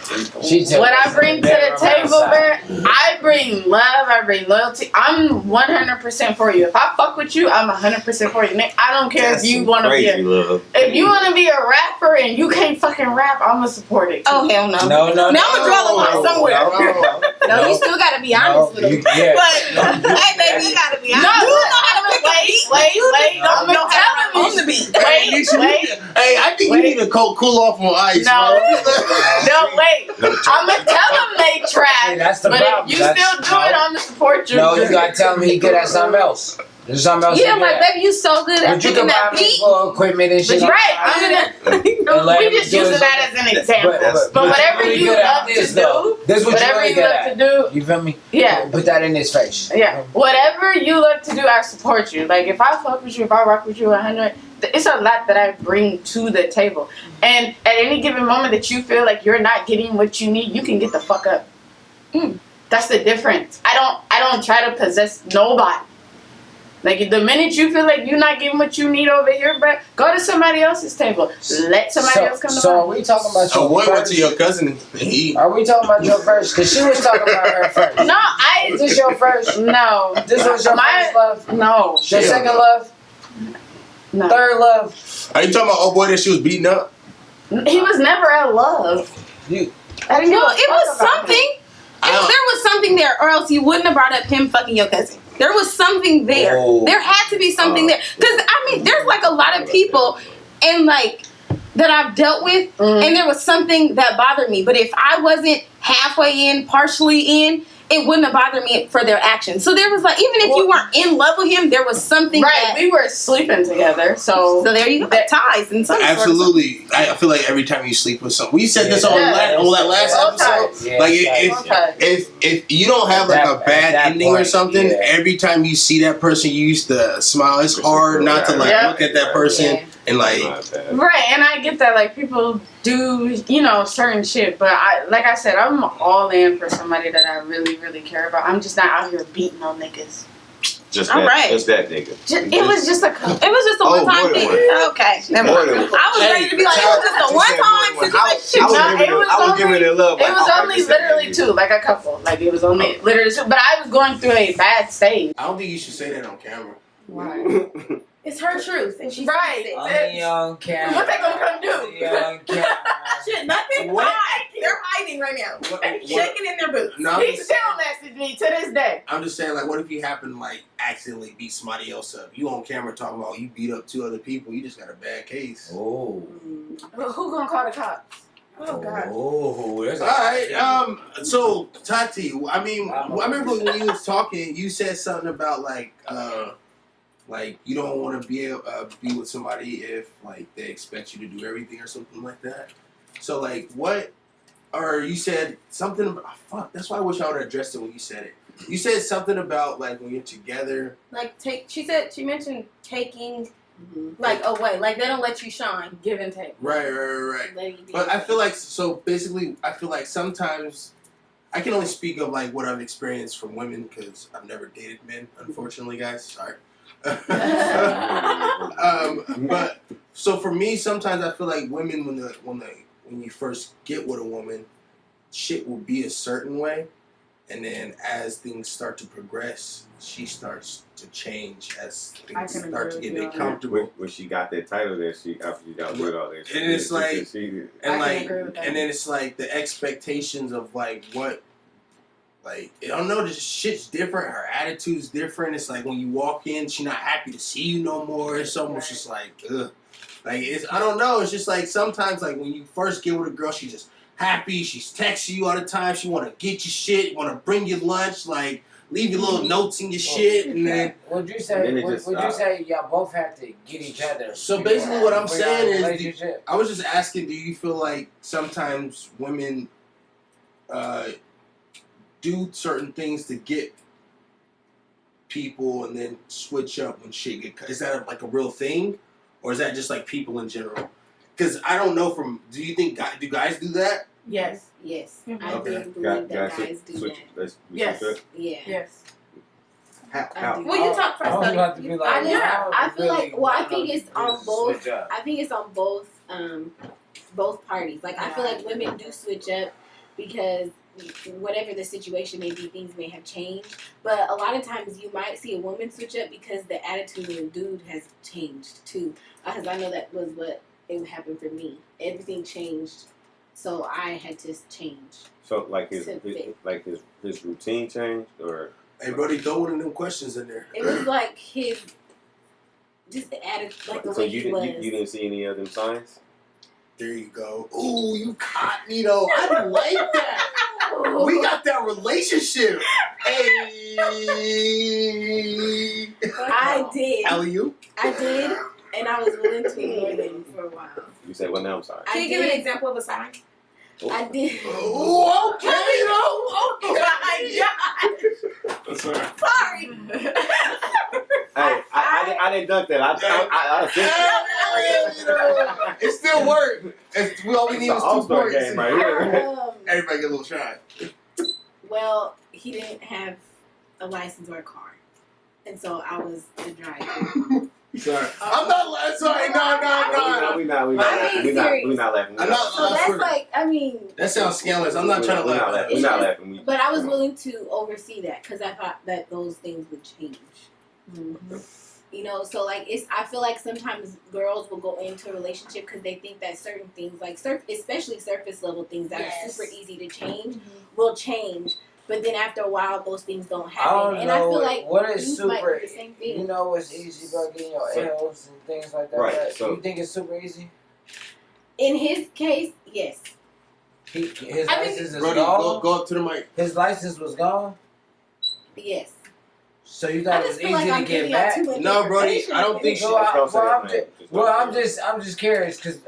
What I bring to the table, man, I bring love, I bring loyalty. I'm 100% for you. If I fuck with you, I'm 100% for you. Nick, I don't care if you want to be if you want to be a rapper and you can't fucking rap, I'm gonna support it. Oh, hell no. No. Now I'm going to draw the line somewhere. No, you still got to be honest with him. Yeah. But, hey, baby, you got to be honest. No, You know how to make a beat. wait. Don't I'm know how to telling on the beat. Wait. Hey, I think you need to cool off on ice. No. bro. No, wait. I'm gonna tell him they trash. See, that's the but problem. if you still do it, I'm gonna support you. No, you gotta tell him he good at something else. There's something else. Yeah, he like, good at. baby, you so good at But you picking can that buy me beat. for equipment and shit. Right, And let we him just do using his- that as an example. But you whatever really you good at love to this, though. do, This is what you whatever really you good love at. to do, You feel me? yeah. Put that in his face. Yeah, whatever you love to do, I support you. Like, if I fuck with you, if I rock with you 100, it's a lot that I bring to the table. And at any given moment that you feel like you're not getting what you need, you can get the fuck up. That's the difference. I don't try to possess nobody. Like, the minute you feel like you're not getting what you need over here, bro, go to somebody else's table. Let somebody else come to So are mine. we talking about I your went first? to your cousin. Are we talking about your first? Because she was talking about her first. No, I This your first. no. This was your first love. No. Your second love. No. Third love. Are you talking about old boy that she was beating up? He was never in love. You. I didn't No, give a it fuck was about him. something. There was something there, or else you wouldn't have brought up him fucking your cousin. There was something there. Oh. There had to be something there. Because, I mean, there's like a lot of people and like that I've dealt with, and there was something that bothered me. But if I wasn't halfway in, partially in, it wouldn't have bothered me for their actions. So there was like, even if you weren't in love with him, there was something. Right, we were sleeping together, so there you go. Ties and some absolutely. I feel like every time you sleep with someone, we said this on that last episode. Yeah, like if you don't have like a bad ending or something, every time you see that person, you used to smile. It's hard not to like look at that person and like. Right, and I get that like people do certain shit, but like I said, I'm all in for somebody that I really, really care about. I'm just not out here beating on niggas. Just that nigga. It was just a one time thing. Okay, never mind. I was ready to be like, it was just a one time situation. I was giving it love. It was only literally two, like a couple. Like it was only literally two, but I was going through a bad stage. I don't think you should say that on camera. Why? It's her truth, and she's right. Only on camera. What they gonna come do? Only on camera. Shit, nothing. They're hiding right now. Shaking in their boots. No, He still messaged me to this day. I'm just saying, like, what if you happen to like accidentally beat somebody else up? You on camera talking about you beat up 2 other people. You just got a bad case. Oh. Who gonna call the cops? Oh God. Oh, that's all right. So Tati, I mean, I remember when you was talking, you said something about like you don't want to be with somebody if like they expect you to do everything or something like that. So like what? Or you said something about fuck. That's why I wish I would have addressed it when you said it. You said something about like when you're together. Like she mentioned taking. Like away, like they don't let you shine, give and take. Right. But I feel like basically, I feel like sometimes I can only speak of like what I've experienced from women because I've never dated men, unfortunately, guys. Sorry. But so for me, sometimes I feel like women when you first get with a woman, shit will be a certain way, and then as things start to progress, she starts to change as things start to get comfortable. When she got that title, that after she got with all that shit, and it's like, and then it's like the expectations of like what. Like, I don't know, this shit's different. Her attitude's different. It's like when you walk in, she's not happy to see you no more. It's almost just like, ugh. Like, I don't know. It's just like sometimes, like, when you first get with a girl, she's just happy. She's texting you all the time. She want to get you shit, want to bring you lunch, like, leave you little notes in your shit. And then, would you say y'all both have to get each other? So basically what I'm saying is, I was just asking, do you feel like sometimes women do certain things to get people and then switch up when shit get cut? Is that like a real thing? Or is that just like people in general? Because I don't know do you think, do guys do that? Yes. Mm-hmm. I do believe that guys do that. Yes. Yeah. Yes. How? Well, you talk first. I feel like, I think it's on both. I think it's on both parties. Like, I feel like women do switch up because whatever the situation may be, things may have changed. But a lot of times you might see a woman switch up because the attitude of the dude has changed too. Because I know that was what it happened for me. Everything changed, so I had to change. So like his routine changed, or hey, buddy, throw one of them questions in there. It was like just the attitude, like the way he was. You didn't see any of them signs? There you go. Ooh, you caught me though. I didn't like that. We got that relationship. Hey. I did. Alley-oop? I did, and I was willing to ignore them for a while. You said, well, now I'm sorry. Can you give an example of a sign? I did. Oh, okay, Oh, sorry. Hey, I didn't duck that. It still worked. All we need is 2 points. Game right here. Everybody get a little shot. Well, he didn't have a license or a car, and so I was the driver. Sorry. I'm not sorry. No. We're not laughing. So that's like, I mean. That sounds scandalous. I'm not trying to laugh. We're not laughing. But I was willing to oversee that because I thought that those things would change. Mm-hmm. You know, so like I feel like sometimes girls will go into a relationship because they think that certain things, like especially surface level things that are super easy to change, will change. But then after a while, those things don't happen. I feel like what is super. Might be the same thing. You know what's easy about getting your L's and things like that. Right. So you think it's super easy? In his case, yes. His license is gone. Go up to the mic. His license was gone. Yes. So you I thought it just was feel easy like I'm to get giving out back? too much No, Brody, information. I don't think So I'm just just curious because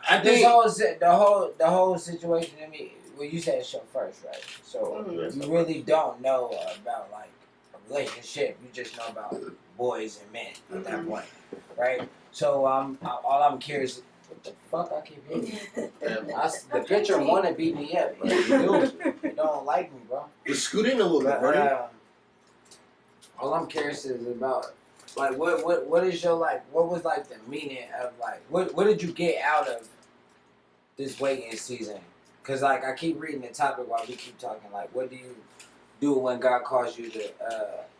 I this think the whole situation. I mean, well, you said show first, right? So Mhm. you really don't know about like a relationship. You just know about boys and men at that point, right? So all I'm curious. What the fuck I keep hitting? The picture wanna beat me up, bro. You don't like me, bro. let's scoot in a little bit, But, Brody. all I'm curious is about like what is your like what was like the meaning of like what did you get out of this waiting season? Cause like I keep reading the topic while we keep talking. Like what do you do when God calls you the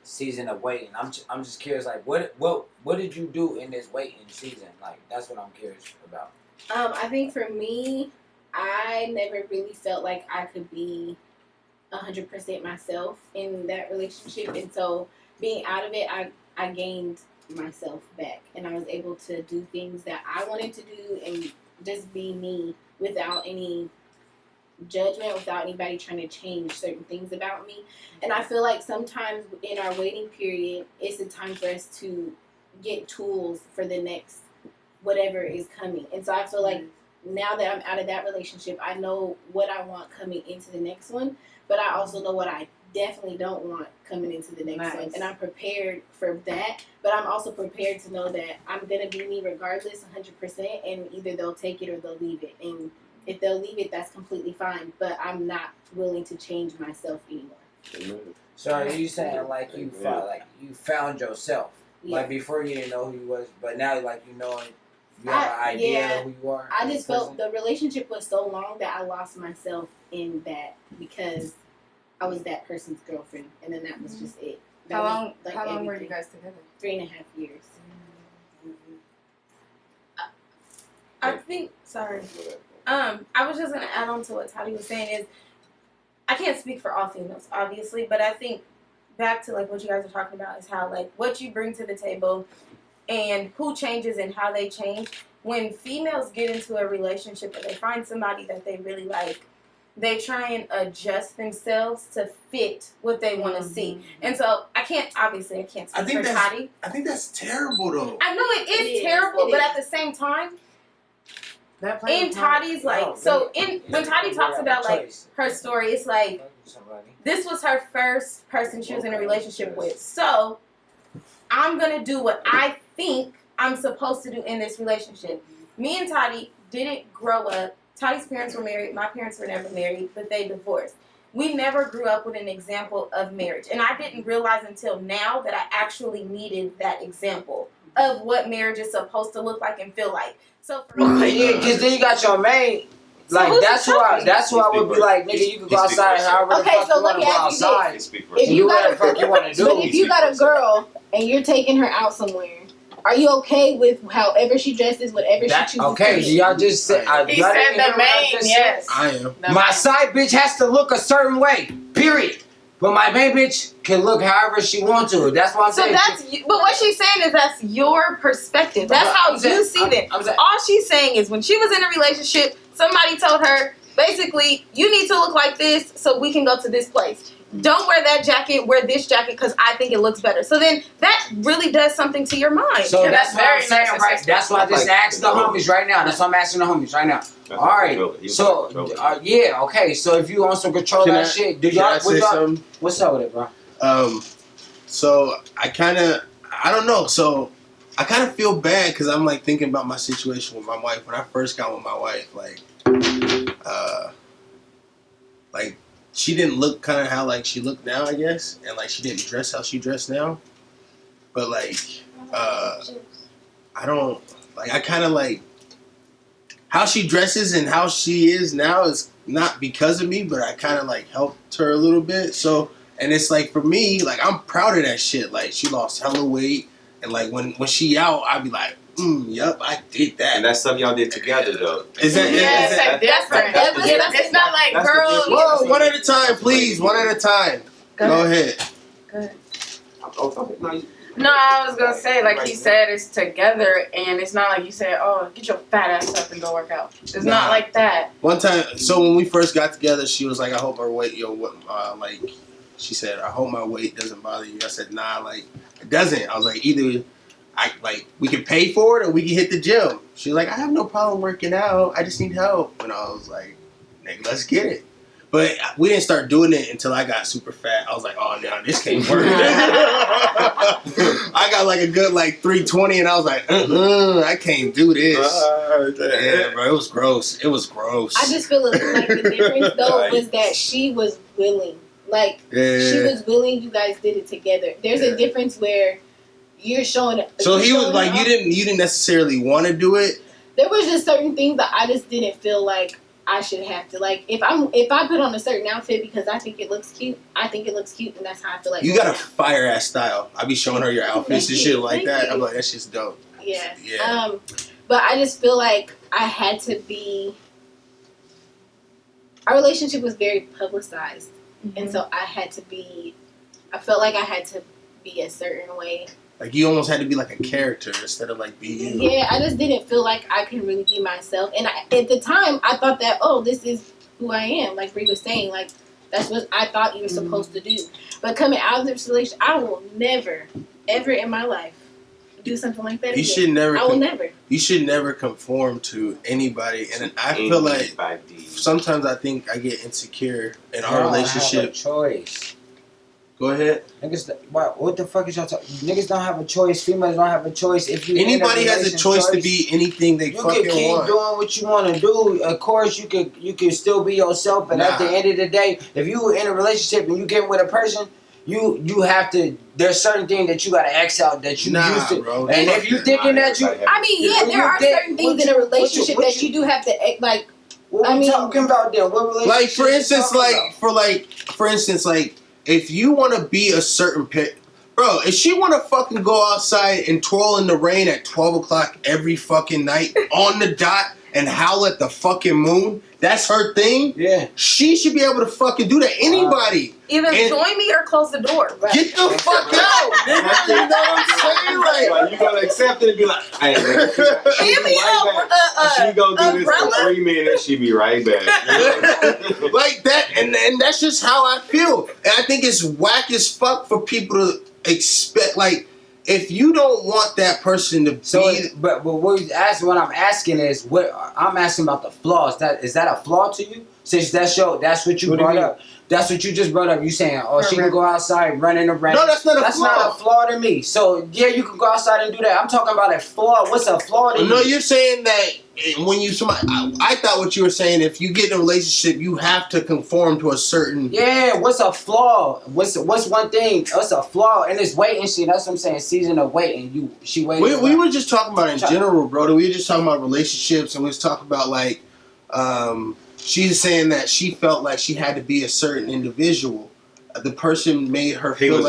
season of waiting? I'm just curious. Like what did you do in this waiting season? Like that's what I'm curious about. I think for me, I never really felt like I could be 100% myself in that relationship, and so being out of it, I gained myself back, and I was able to do things that I wanted to do and just be me without any judgment, without anybody trying to change certain things about me. And I feel like sometimes in our waiting period, it's a time for us to get tools for the next whatever is coming. And so I feel like now that I'm out of that relationship, I know what I want coming into the next one, but I also know what I definitely don't want coming into the next one. And I'm prepared for that, but I'm also prepared to know that I'm going to be me regardless 100%, and either they'll take it or they'll leave it. And if they'll leave it, that's completely fine, but I'm not willing to change myself anymore. So are you saying like you found yourself? Yeah. Like before you didn't know who you was, but now like you know you have an idea of who you are. I just felt the relationship was so long that I lost myself in that because I was that person's girlfriend, and then that was just it. How long everything. were you guys together? 3.5 years. I think, sorry. I was just going to add on to what Tati was saying is, I can't speak for all females, obviously, but I think back to like what you guys are talking about is how like what you bring to the table and who changes and how they change. When females get into a relationship or they find somebody that they really like, they try and adjust themselves to fit what they want to see. And so I can't speak for Tati. I think that's terrible though. I know it is terrible, but at the same time, in Tati's like, when Tati talks about like her story, it's like this was her first person she was in a relationship with. So I'm gonna do what I think I'm supposed to do in this relationship. Me and Tati didn't grow up. Tati's parents were married. My parents were never married, but they divorced. We never grew up with an example of marriage. And I didn't realize until now that I actually needed that example of what marriage is supposed to look like and feel like. So for yeah, because then you got your main. Like that's why I would be like, nigga, you can go outside however the fuck you want to go outside. If you whatever the fuck you want to do. But if you got a girl and you're taking her out somewhere, are you okay with however she dresses, whatever she chooses? Okay, y'all just said. He said the main, yes. I am. My side bitch has to look a certain way. Period. But my main bitch can look however she wants to. That's what I'm saying. But what she's saying is that's your perspective. That's how you see it. All she's saying is when she was in a relationship, somebody told her, basically, you need to look like this so we can go to this place. Don't wear that jacket, wear this jacket because I think it looks better. So then that really does something to your mind. So that's what I'm saying, right? That's why I just asked the homies right now. That's why I'm asking the homies right now. All right. So, yeah, okay. So if you want some control that shit, do y'all, what's up with it, bro? So I don't know. So I kind of feel bad because I'm like thinking about my situation with my wife. When I first got with my wife, like she didn't look kind of how like she looked now, I guess, and like she didn't dress how she dressed now. But like, I don't like. I kind of like how she dresses and how she is now is not because of me, but I kind of like helped her a little bit. So, and it's like for me, like I'm proud of that shit. Like she lost hella weight, and like when she out, I'd be like, yep, I did that. And that's something y'all did together, though. Is that different? It's not like girls. Whoa, one at a time, please. One at a time. Go ahead. No, I was gonna say, like he said, it's together, and it's not like you said, "Oh, get your fat ass up and go work out." It's not like that. One time, so when we first got together, she was like, "I hope her weight, like, She said, I hope my weight doesn't bother you. I said, nah, like, it doesn't. I was like, either we can pay for it or we can hit the gym. She was like, I have no problem working out. I just need help. And I was like, nigga, let's get it. But we didn't start doing it until I got super fat. I was like, oh, no, this can't work. I got like a good like 320 and I was like, I can't do this. Yeah, bro, it was gross. It was gross. I just feel like the difference though was that she was willing. Like she was willing. You guys did it together. There's a difference where you're showing. So he was like, you didn't necessarily want to do it. There was just certain things that I just didn't feel like I should have to. Like if I put on a certain outfit because I think it looks cute, I think it looks cute, and that's how I feel like. You got a fire ass style. I be showing her your outfits and shit like that. I'm like, that's just dope. Yeah. Yeah. But I just feel like I had to be. Our relationship was very publicized, and so I had to be. I felt like I had to be a certain way. Like you almost had to be like a character instead of like be you. Yeah, I just didn't feel like I could really be myself. And at the time, I thought that, oh, this is who I am. Like Bree was saying, like that's what I thought you were supposed to do. But coming out of this relationship, I will never, ever in my life do something like that again. Should never. I will never. You should never conform to anybody. And I feel like sometimes I think I get insecure in our relationship. Have a choice. Go ahead. Niggas, what the fuck is y'all talking? Niggas don't have a choice. Females don't have a choice. If you anybody has a choice to be anything they fucking want. You can keep doing what you want to do. Of course, you can still be yourself. But at the end of the day, if you in a relationship and you get with a person, you have to. There's certain things that you gotta X out that you used to. Bro, and if you thinking that you, I mean, yeah, there are certain things in a relationship that you do have to like. What we talking about then? What relationship? Like for instance, like. If you want to be a certain bro, if she want to fucking go outside and twirl in the rain at 12 o'clock every fucking night on the dot and howl at the fucking moon, that's her thing. Yeah. She should be able to fucking do that. Anybody. Either join me or close the door. Right. Get the fuck out, nigga. You know what I'm saying? Like, you gotta accept it and be like, hey, man, she gonna do this for 3 minutes, she be right back. Like that, and that's just how I feel. And I think it's whack as fuck for people to expect, like, if you don't want that person to be... But what I'm asking is, I'm asking about the flaws. Is that a flaw to you? Since that's what you brought up. That's what you just brought up. You saying, oh, she can go outside, run in the rain. No, that's not a flaw. That's not a flaw to me. So, yeah, you can go outside and do that. I'm talking about a flaw. What's a flaw to you? No, you're saying that when I thought what you were saying, if you get in a relationship, you have to conform to a certain... Yeah, what's a flaw? What's one thing? What's a flaw? And it's waiting. See, that's what I'm saying. Season of waiting. She waiting. We were just talking about in general, bro. We were just talking about relationships, and we was talking about, like... she's saying that she felt like she had to be a certain individual. The person made her feel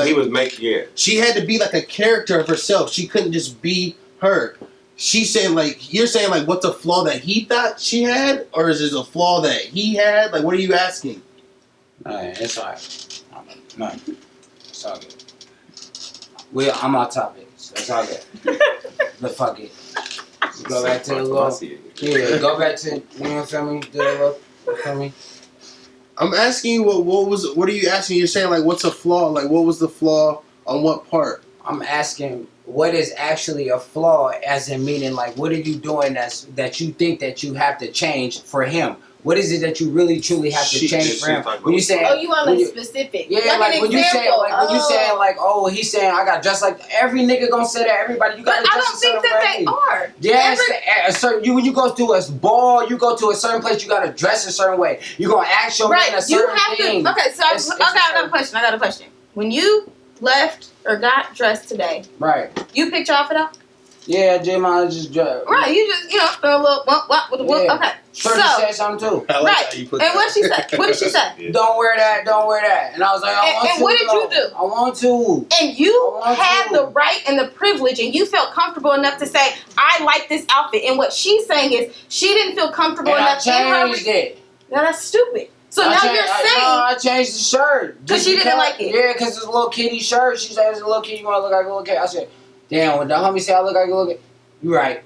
she had to be like a character of herself. She couldn't just be her. She's saying like, you're saying like, what's a flaw that he thought she had, or is it a flaw that he had? Like, what are you asking? It's alright. No, it's all good. I'm on topic. So it's all good. But fuck it. Go back to the little. Yeah, go back to, you know what I'm saying? I'm asking you what are you asking? You're saying like, what's a flaw? Like, what was the flaw on what part? I'm asking what is actually a flaw, as in meaning like, what are you doing that you think that you have to change for him? What is it that you really truly have to change for him? When you say, you want like specific? Yeah, like when you say, oh, he's saying I got dressed like every nigga gonna say that. Everybody, you got to dress a certain way. I don't think that they are. Yes, when you go to a ball, you go to a certain place, you got to dress a certain way. You gonna ask your man a certain thing. Okay, so I got a question. When you left or got dressed today, right? You picked your outfit out. Yeah, J-Ma just dressed. Right, you just throw a little yeah. Okay. Shorty said something too. Right. And what she said? What did she say? Don't wear that. And I was like, I want to. And what did you do? I want to. And you had the right and the privilege, and you felt comfortable enough to say, I like this outfit. And what she's saying is, she didn't feel comfortable enough in her. It. Now that's stupid. So now you're saying I changed the shirt because she didn't like it. Yeah, because it's a little kitty shirt. She said it's a little kitty. You want to look like a little kid? I said, damn. When the homie said I look like a little kid, you right.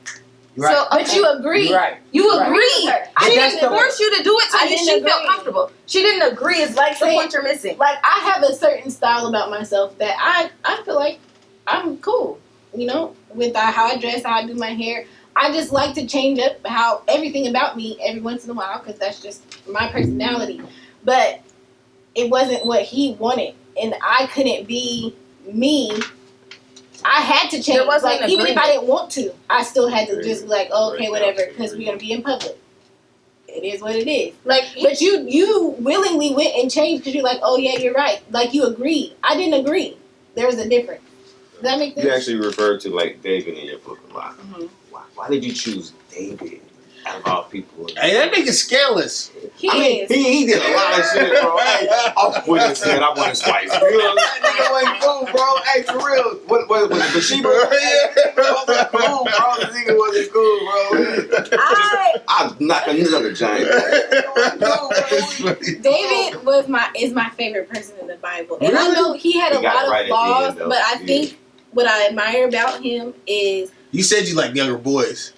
You're right. So, but you agreed. You're right. You Right. agreed. But She that's didn't the- force you to do it I so didn't she felt agree. comfortable. She didn't agree. It's like the point you're missing. Like I have a certain style about myself that I feel like I'm cool, you know, with how I dress, how I do my hair. I just like to change up how everything about me every once in a while because that's just my personality. But it wasn't what he wanted, and I couldn't be me. I had to change. There wasn't Like an even if I agreement. didn't want to, I still had to just be like, oh, okay, Right. whatever, because we're gonna be in public. It is what it is. Like, But you willingly went and changed because you're like, oh yeah, you're right. Like you agreed. I didn't agree. There was a difference. Does that make sense? You actually referred to like David in your book a lot. Mhm. Why did you choose David out of all people? Hey, that nigga's scandalous. He I mean, is. he did a lot of shit, bro. Hey, off with his head, I want his wife. You know, that nigga wasn't cool, bro. Hey, for real. What was it, Bathsheba? He wasn't cool, bro. The nigga wasn't cool, bro. I'd knock another giant. David is my favorite person in the Bible, and I Really? know he had He a got lot it right of at the flaws, end, though. but I Yeah. think what I admire about him is You said you like younger boys.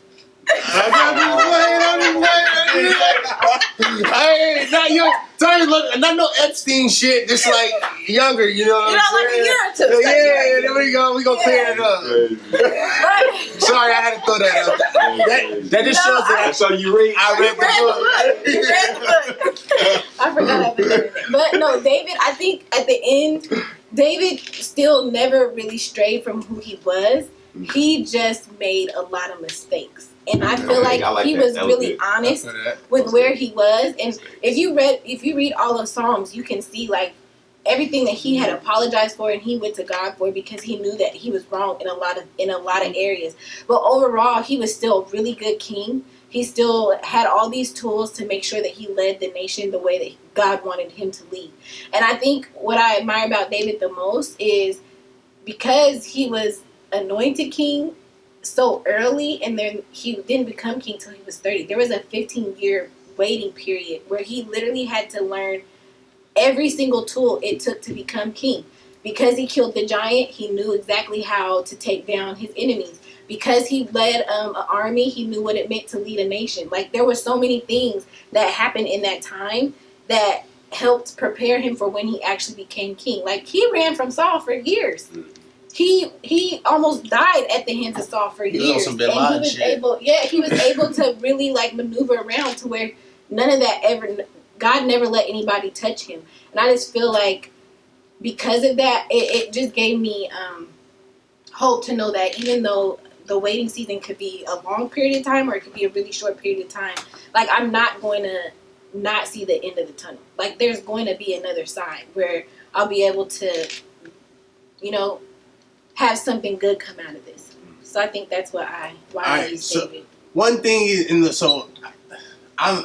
I'm just playing. Hey, not young. Sorry, look, not no Epstein shit. Just like younger, you know. What you know, I'm like a saying? year or two. Yeah, there we go. We gonna clear it up. Sorry, I had to throw that out. That just shows that That's how you read. I read the book. You read the book. I forgot I put that in there. But no, David, I think at the end, David still never really strayed from who he was. He just made a lot of mistakes. And I feel like I like he that. was That was really good. honest After that. with where he was. And if you read all of Psalms, you can see like everything that he had apologized for and he went to God for because he knew that he was wrong in a lot of areas. But overall, he was still a really good king. He still had all these tools to make sure that he led the nation the way that God wanted him to lead. And I think what I admire about David the most is because he was anointed king so early, and then he didn't become king till he was 30. There was a 15-year waiting period where he literally had to learn every single tool it took to become king. Because he killed the giant, he knew exactly how to take down his enemies. Because he led an army, he knew what it meant to lead a nation. Like, there were so many things that happened in that time that helped prepare him for when he actually became king. Like, he ran from Saul for years. He almost died at the hands of Saul for He was on years. some Bin Laden shit. He was able to really like maneuver around to where none of that God never let anybody touch him. And I just feel like because of that, it just gave me hope to know that even though the waiting season could be a long period of time or it could be a really short period of time, like I'm not going to not see the end of the tunnel. Like there's going to be another side where I'll be able to, you know, have something good come out of this. So I think that's why I use David. One thing is so I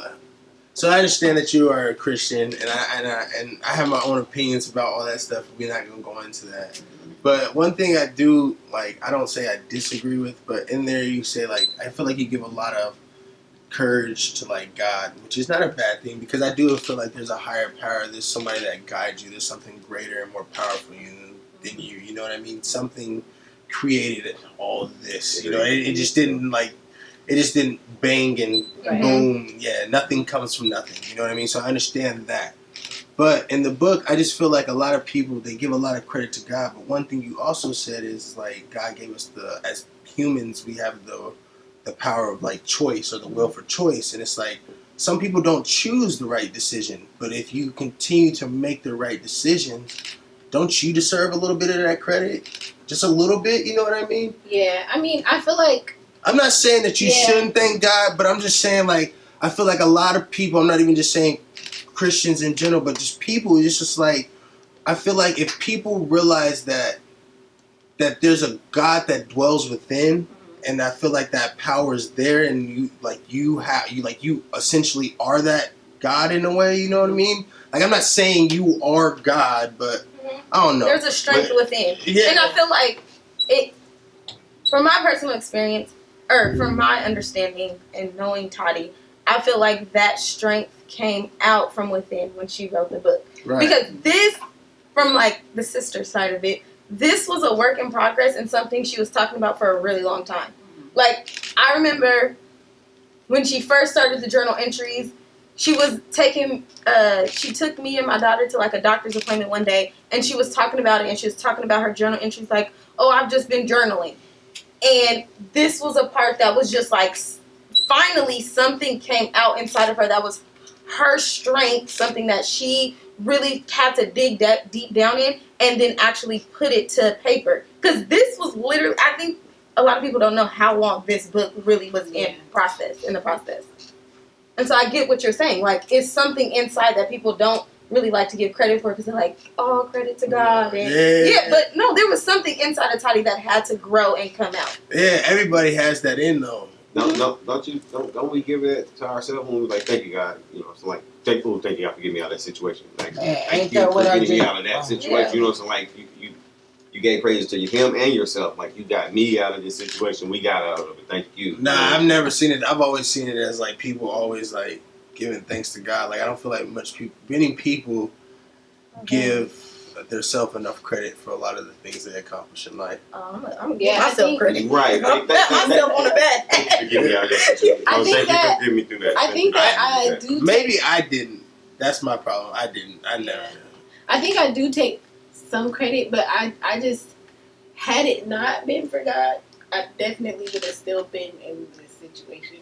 understand that you are a Christian, and I have my own opinions about all that stuff. We're not gonna go into that. But one thing I do like, I don't say I disagree with, but in there you say like, I feel like you give a lot of courage to like God, which is not a bad thing because I do feel like there's a higher power. There's somebody that guides you. There's something greater and more powerful than you. You know what I mean? Something created all of this. You know, it just didn't like. It just didn't bang and boom. Yeah, nothing comes from nothing. You know what I mean? So I understand that. But in the book, I just feel like a lot of people, they give a lot of credit to God. But one thing you also said is like God gave us as humans, we have the power of like choice or the will for choice. And it's like some people don't choose the right decision. But if you continue to make the right decisions, don't you deserve a little bit of that credit? Just a little bit, you know what I mean? Yeah, I mean, I feel like I'm not saying that you shouldn't thank God, but I'm just saying, like, I feel like a lot of people, I'm not even just saying Christians in general, but just people, it's just like, I feel like if people realize that there's a God that dwells within, and I feel like that power is there, and you essentially are that God in a way, you know what I mean? Like, I'm not saying you are God, but I don't know. There's a strength within. Yeah. And I feel like it, from my personal experience, or from my understanding and knowing Tati, I feel like that strength came out from within when she wrote the book. Right. Because this, from like the sister side of it, this was a work in progress and something she was talking about for a really long time. Like, I remember when she first started the journal entries, she was taking, she took me and my daughter to like a doctor's appointment one day, and she was talking about it, and she was talking about her journal entries like, oh, I've just been journaling. And this was a part that was just like, finally something came out inside of her that was her strength, something that she really had to dig that deep down in and then actually put it to paper. Because this was literally, I think a lot of people don't know how long this book really was in the process. And so I get what you're saying. Like, it's something inside that people don't really like to give credit for because they're like, oh, credit to God. And yeah, but no, there was something inside of Tati that had to grow and come out. Yeah, everybody has that in though. Don't we give it to ourselves when we like, thank you, God? You know, so like, thank you, God, for getting me out of that situation. Like, thank you for getting me out of that situation. Yeah. You know, so like, you gave praise to him and yourself. Like, you got me out of this situation. We got out of it. Thank you. Nah, I've never seen it. I've always seen it as like people always like giving thanks to God. Like, I don't feel like many people give themselves enough credit for a lot of the things they accomplish in life. I'm gonna give myself credit. Right. I'm pat myself on the back. I think that I do. Maybe I didn't. That's my problem. I didn't. I never. I think I do take some credit, but I just, had it not been for God, I definitely would have still been in this situation.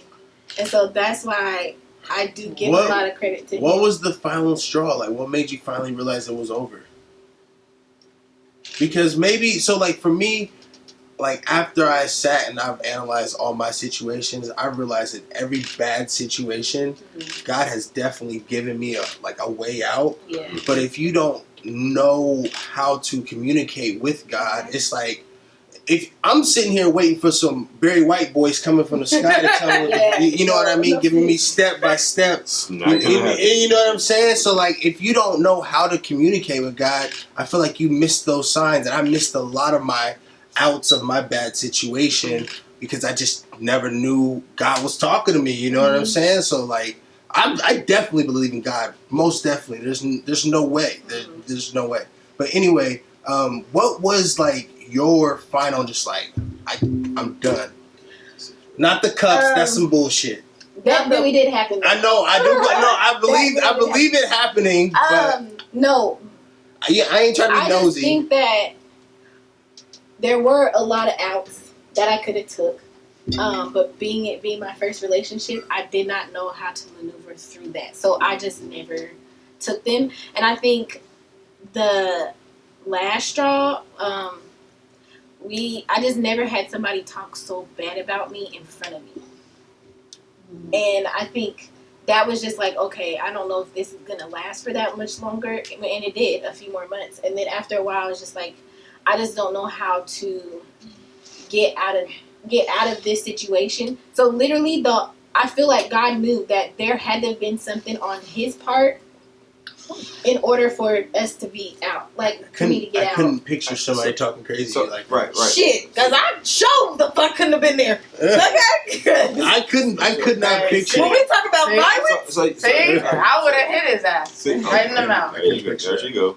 And so that's why I do give a lot of credit to him. What was the final straw? Like, what made you finally realize it was over? Because maybe, so like for me, like after I sat and I've analyzed all my situations, I realized that every bad situation, God has definitely given me a way out. Yeah. But if you don't know how to communicate with God, it's like, if I'm sitting here waiting for some Barry White voice coming from the sky to tell me, you know what I mean, giving me step by step, you know what I'm saying? So like, if you don't know how to communicate with God, I feel like you miss those signs, and I missed a lot of my outs of my bad situation because I just never knew God was talking to me. You know what I'm saying? So like, I definitely believe in God, most definitely. There's no way. There's no way. But anyway, what was like your final, just like, I'm done? Not the cups, that's some bullshit. That really did happen. I know, I do. No, I believe it happening. But no, I ain't trying to be nosy. I just think that there were a lot of outs that I could have took. But being my first relationship, I did not know how to maneuver through that. So I just never took them. And I think the last straw, I just never had somebody talk so bad about me in front of me. And I think that was just like, okay, I don't know if this is gonna last for that much longer. And it did, a few more months. And then after a while, I was just like, I just don't know how to get out of this situation. So literally, I feel like God knew that there had to have been something on his part in order for us to be out, like for me to get out. I couldn't picture somebody talking crazy like right. Shit, because I sure the fuck couldn't have been there. I could not picture. When we talk about violence, I would have hit his ass right in the mouth. There you go.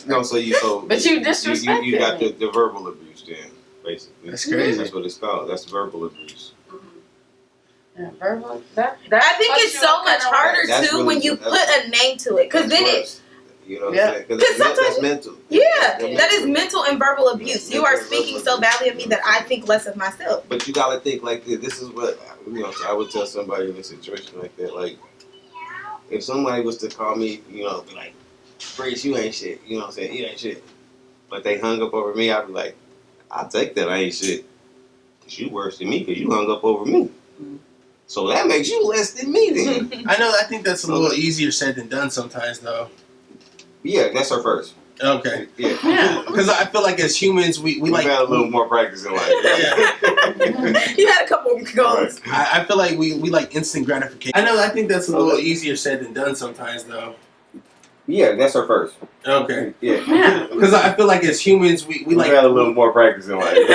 No, so but you disrespected you got the verbal abuse then, basically. That's crazy. That's what it's called. That's verbal abuse. Yeah, verbal. That I think it's so much harder too when you put a name to it, because then it. You know what I'm saying? Because that's mental. Yeah, that is mental and verbal abuse. You are speaking so badly of me that I think less of myself. But you gotta think like this. This is what I would tell somebody in a situation like that. Like, if somebody was to call me, be like, "Freeze, you ain't shit." You know what I'm saying? You ain't shit. But they hung up over me. I'd be like, "I'll take that. I ain't shit. Cause you worse than me. Cause you hung up over me." So that makes you less than me then. I think that's a little easier said than done sometimes, though. Yeah, that's her first. Okay. Yeah. Because I feel like as humans, we like had a little more practice in life. You had a couple of goals. I feel like we like instant gratification. I think that's a little easier said than done sometimes, though. Yeah, that's her first. Okay. Yeah. Because I feel like as humans, we like had a little more practice in life. You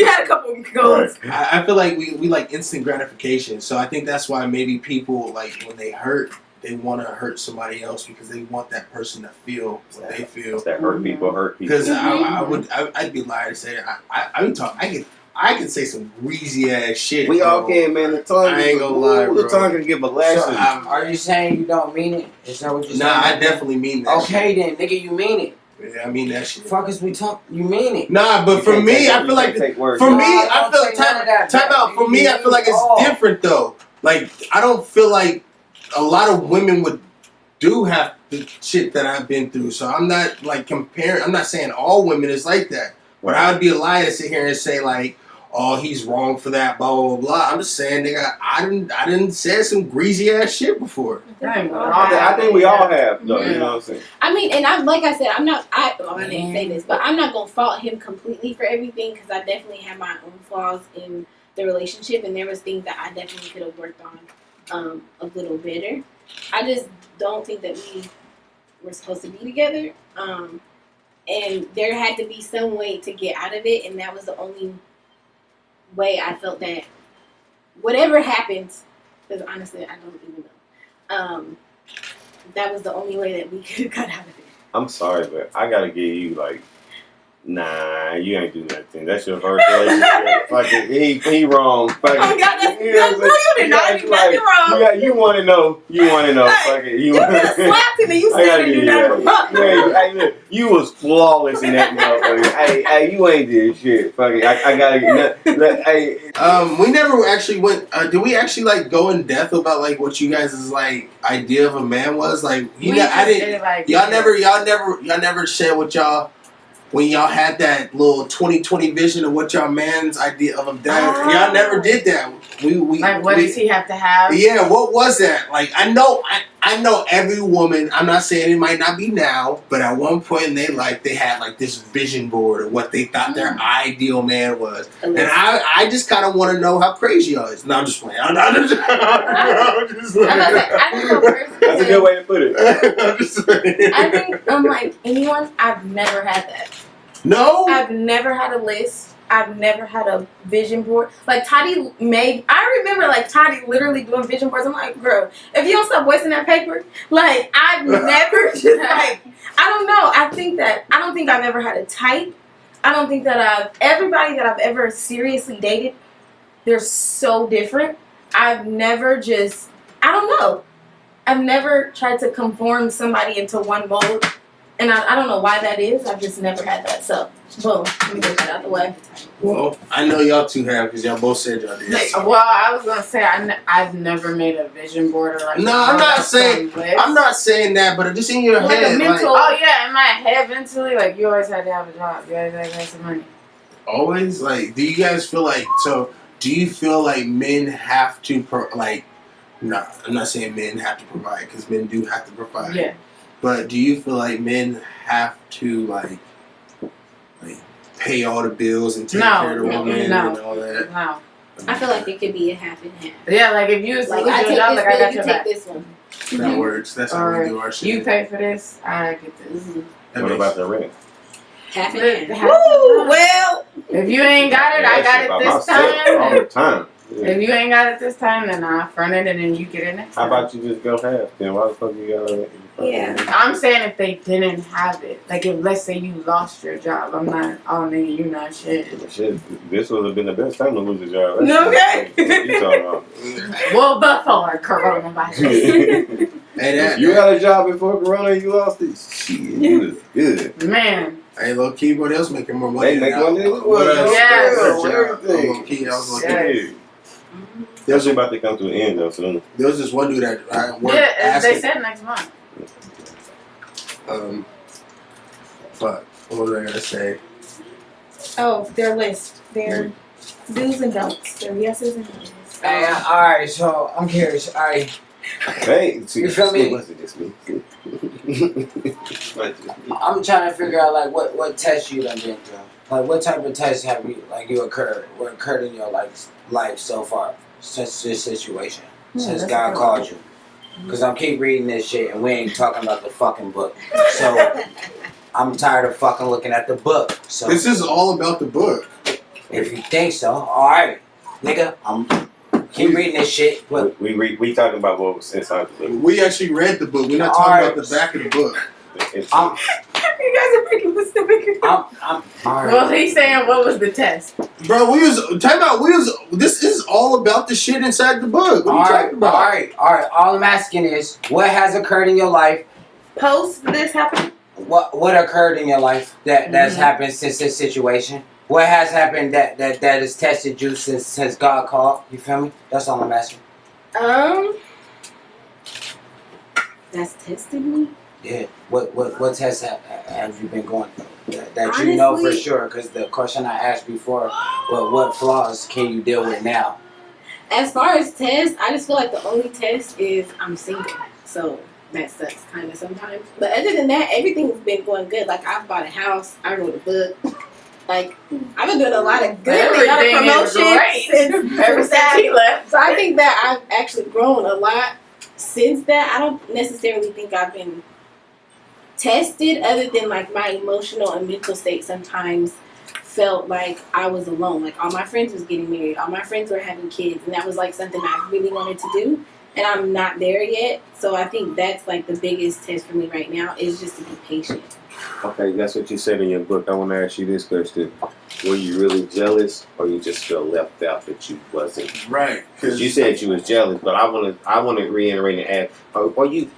had a couple of goals. I feel like we like instant gratification. So I think that's why maybe people, like, when they hurt, they want to hurt somebody else because they want that person to feel what they feel. That hurt people. Because I'd be lying to say I I can say some greasy ass shit. We all bro. can, man. The tongue. I ain't gonna lie, bro. The tongue can give a So, lesson. are you saying you don't mean it? Is that what you're saying? Nah, I definitely mean that. Okay then, nigga, you mean it. Yeah, I mean that shit. Fuck is we talk? You mean it. Nah, but for me, I feel like for me, I feel time out. For me, I feel like it's different though. Like I don't feel like a lot of women would do have the shit that I've been through. So I'm not like comparing. I'm not saying all women is like that. But I would be a liar to sit here and say like, oh, he's wrong for that, blah blah blah. I'm just saying, nigga, I didn't say some greasy ass shit before. I think we all have, though. You know what I'm saying? I mean, and I'm like I said, I didn't say this, but I'm not gonna fault him completely for everything because I definitely have my own flaws in the relationship, and there was things that I definitely could have worked on a little better. I just don't think that we were supposed to be together, and there had to be some way to get out of it, and that was the only way I felt that whatever happens, because honestly, I don't even know. That was the only way that we could have got out of it. I'm sorry, but I gotta give you like, nah, you ain't do nothing. That's your first relationship. Fucking, he wrong. Fucking, Oh God, that's you did not do nothing wrong. Yeah, you want to know. Fucking, you could have slapped him and you I said you never fucked. Hey, look, you was flawless in that motherfucker. Hey, you ain't did shit. Fucking, I gotta get. Hey, we never actually went. Did we actually like go in depth about like what you guys' like idea of a man was? Like, I didn't. Like, Y'all never said what y'all. When y'all had that little 2020 vision of what y'all man's idea of a dad, y'all never did that. Like, what does he have to have? Yeah, what was that? Like, I know every woman. I'm not saying it might not be now, but at one point in their life, they had like this vision board of what they thought their ideal man was, and I just kind of want to know how crazy y'all is. No, I'm just playing. I'm just I think the person that's a good way to put it. I'm just saying. I think unlike anyone, I've never had that. No, I've never had a list. I've never had a vision board. Like Tati made. I remember like Tati literally doing vision boards. I'm like, girl, if you don't stop wasting that paper, like I've never just like I don't know. I don't think I've ever had a type. I don't think that everybody that I've ever seriously dated, they're so different. I've never just I don't know. I've never tried to conform somebody into one mold. And I don't know why that is. I've just never had that. So, boom. Let me get that out of the way. well, I know y'all two have because y'all both said y'all did. Well, I was gonna say I've never made a vision board or like. No, I'm not saying that, but just in your like head, a mental. Oh yeah, in my head mentally, like you always had to have a job. You always had to have some money. Always, like, do you guys feel like so? Do you feel like men have to No, I'm not saying men have to provide because men do have to provide. Yeah. But do you feel like men have to like pay all the bills and take care of the woman and all that? No. I feel like it could be a half and half. Yeah, like if you was Like lose I your take job, this like I bill, got you your take back. this one. That works. That's how we do our shit. You pay for this, I get this. What about the rent? Half and half. Woo! Well, If you ain't got it, I got it this all time. the time. If you ain't got it this time, then I front it and then you get it next How time. about you just go half? Then why the fuck you gotta? Yeah. I'm saying if they didn't have it, like if let's say you lost your job, I'm not. Oh nigga, you not shit. Shit, this would have been the best time to lose a job. Okay. What you talking about? Well, before coronavirus, If you had a job before Corona and you lost it, shit, you was good. man. Hey, low key, bro, they was making more money. They make than money. I was. Yes. Everything. Low key, I was like, Yes. That's about to come to an end though soon. there was this one dude that I worked Yeah, they asking. said next month. But what was I gonna say? oh, their list. Their do's and don'ts. Their yeses and nos. Hey, alright, so I'm curious. Alright, Hey, You feel me? What's it just me? I'm trying to figure out like what tests you done been through. Like what type of tests have you occurred in your life so far since this situation? Since that's God good. called you. Cause I'm keep reading this shit and we ain't talking about the fucking book. So I'm tired of fucking looking at the book. So This is all about the book. if you think so, alright. Nigga, I'm keep reading this shit. But We talking about what was inside the book. We actually read the book. We're not talking about the back of the book. It's, I'm You guys are breaking what's the bigger? I'm all right. Well, he's saying what was the test? Bro, this is all about the shit inside the book. What are you talking about? All right. All I'm asking is, what has occurred in your life? Post this happened? What occurred in your life that's happened since this situation? What has happened that has tested you since God called? You feel me? That's all I'm asking. That's tested me. Yeah. What tests have you been going through that Honestly, you know for sure? Because the question I asked before, what flaws can you deal with now? As far as tests, I just feel like the only test is I'm single. So that sucks kind of sometimes. But other than that, everything's been going good. Like, I've bought a house. I wrote a book. Like, I've been doing a lot of good things. A lot of promotions Ever since he left. So I think that I've actually grown a lot since that. I don't necessarily think I've been tested, other than like my emotional and mental state sometimes felt like I was alone. Like, all my friends was getting married, all my friends were having kids, and that was like something I really wanted to do, and I'm not there yet. So I think that's like the biggest test for me right now, is just to be patient. Okay, that's what you said in your book. I want to ask you this question: were you really jealous, or you just felt left out that you wasn't? Right. Because you said you was jealous, but I want to reiterate and ask: are you,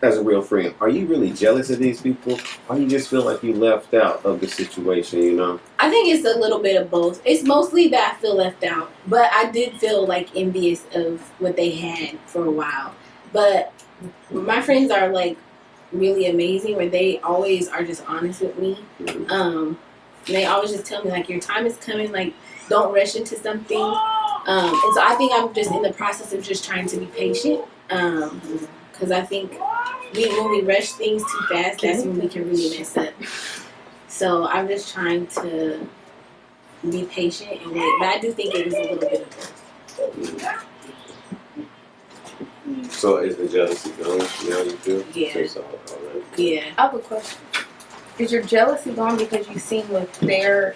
as a real friend, are you really jealous of these people, or you just feel like you left out of the situation? You know. I think it's a little bit of both. It's mostly that I feel left out, but I did feel like envious of what they had for a while. But my friends are like really amazing, where they always are just honest with me. They always just tell me like, your time is coming, like, don't rush into something. And so I think I'm just in the process of just trying to be patient, because I think when we rush things too fast, that's when we can really mess up. So I'm just trying to be patient and wait, but I do think it was a little bit of both. So is the jealousy gone? You know, you feel? Yeah. So, all right. Yeah. I have a question. Is your jealousy gone because you've seen what their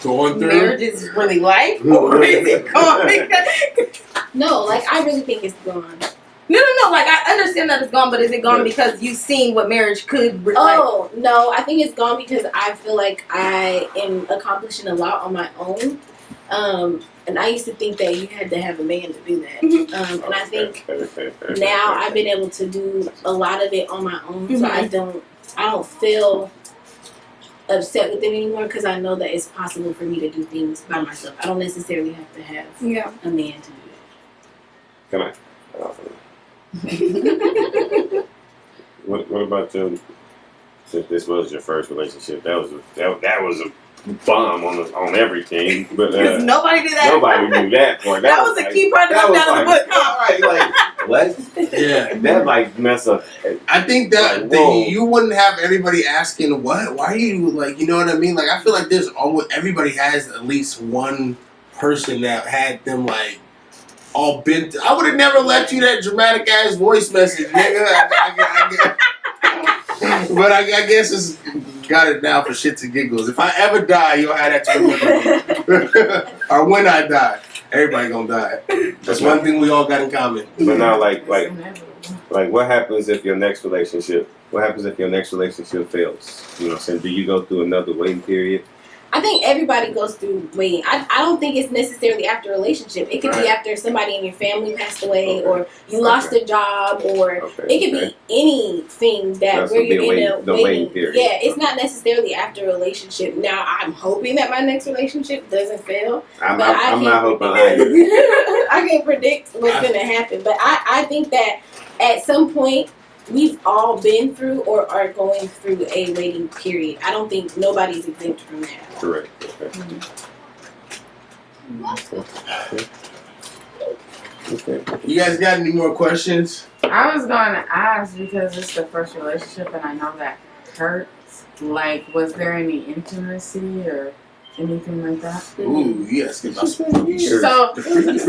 Going through. marriage is really like? Or is it gone because... No, like, I really think it's gone. No. Like, I understand that it's gone, but is it gone because you've seen what marriage could like? Oh, no, I think it's gone because I feel like I am accomplishing a lot on my own. And I used to think that you had to have a man to do that. And I think now I've been able to do a lot of it on my own. So I don't feel upset with them anymore, because I know that it's possible for me to do things by myself. I don't necessarily have to have a man to do Can I? What about you? Since this was your first relationship, that was a bomb on everything. But Because nobody did that. nobody knew that part. That was a key part that of was the book. Right, like what? Yeah. That like mess up. I think that Like, whoa. you wouldn't have everybody asking what, why are you, like, you know what I mean? Like, I feel like there's always, everybody has at least one person that had them like all bent. I would have never left you that dramatic ass voice message, nigga. But I guess it's got it now for shits and giggles. If I ever die, you'll have that to remember. Or when I die, everybody gonna die. That's one thing we all got in common. But now, like, what happens if your next relationship? What happens if your next relationship fails? You know, so do you go through another waiting period? I think everybody goes through waiting. I don't think it's necessarily after a relationship. It could be after somebody in your family passed away, or you lost a job, or it could be anything that where you're in a waiting period. Yeah, it's not necessarily after a relationship. Now, I'm hoping that my next relationship doesn't fail. I'm not hoping either. I can't predict what's going to happen. But I think that at some point, we've all been through or are going through a waiting period. I don't think nobody's exempt from that. Correct. Okay. You guys got any more questions? I was going to ask, because it's the first relationship and I know that hurts. Like, was there any intimacy or anything like that? Ooh, yes. So,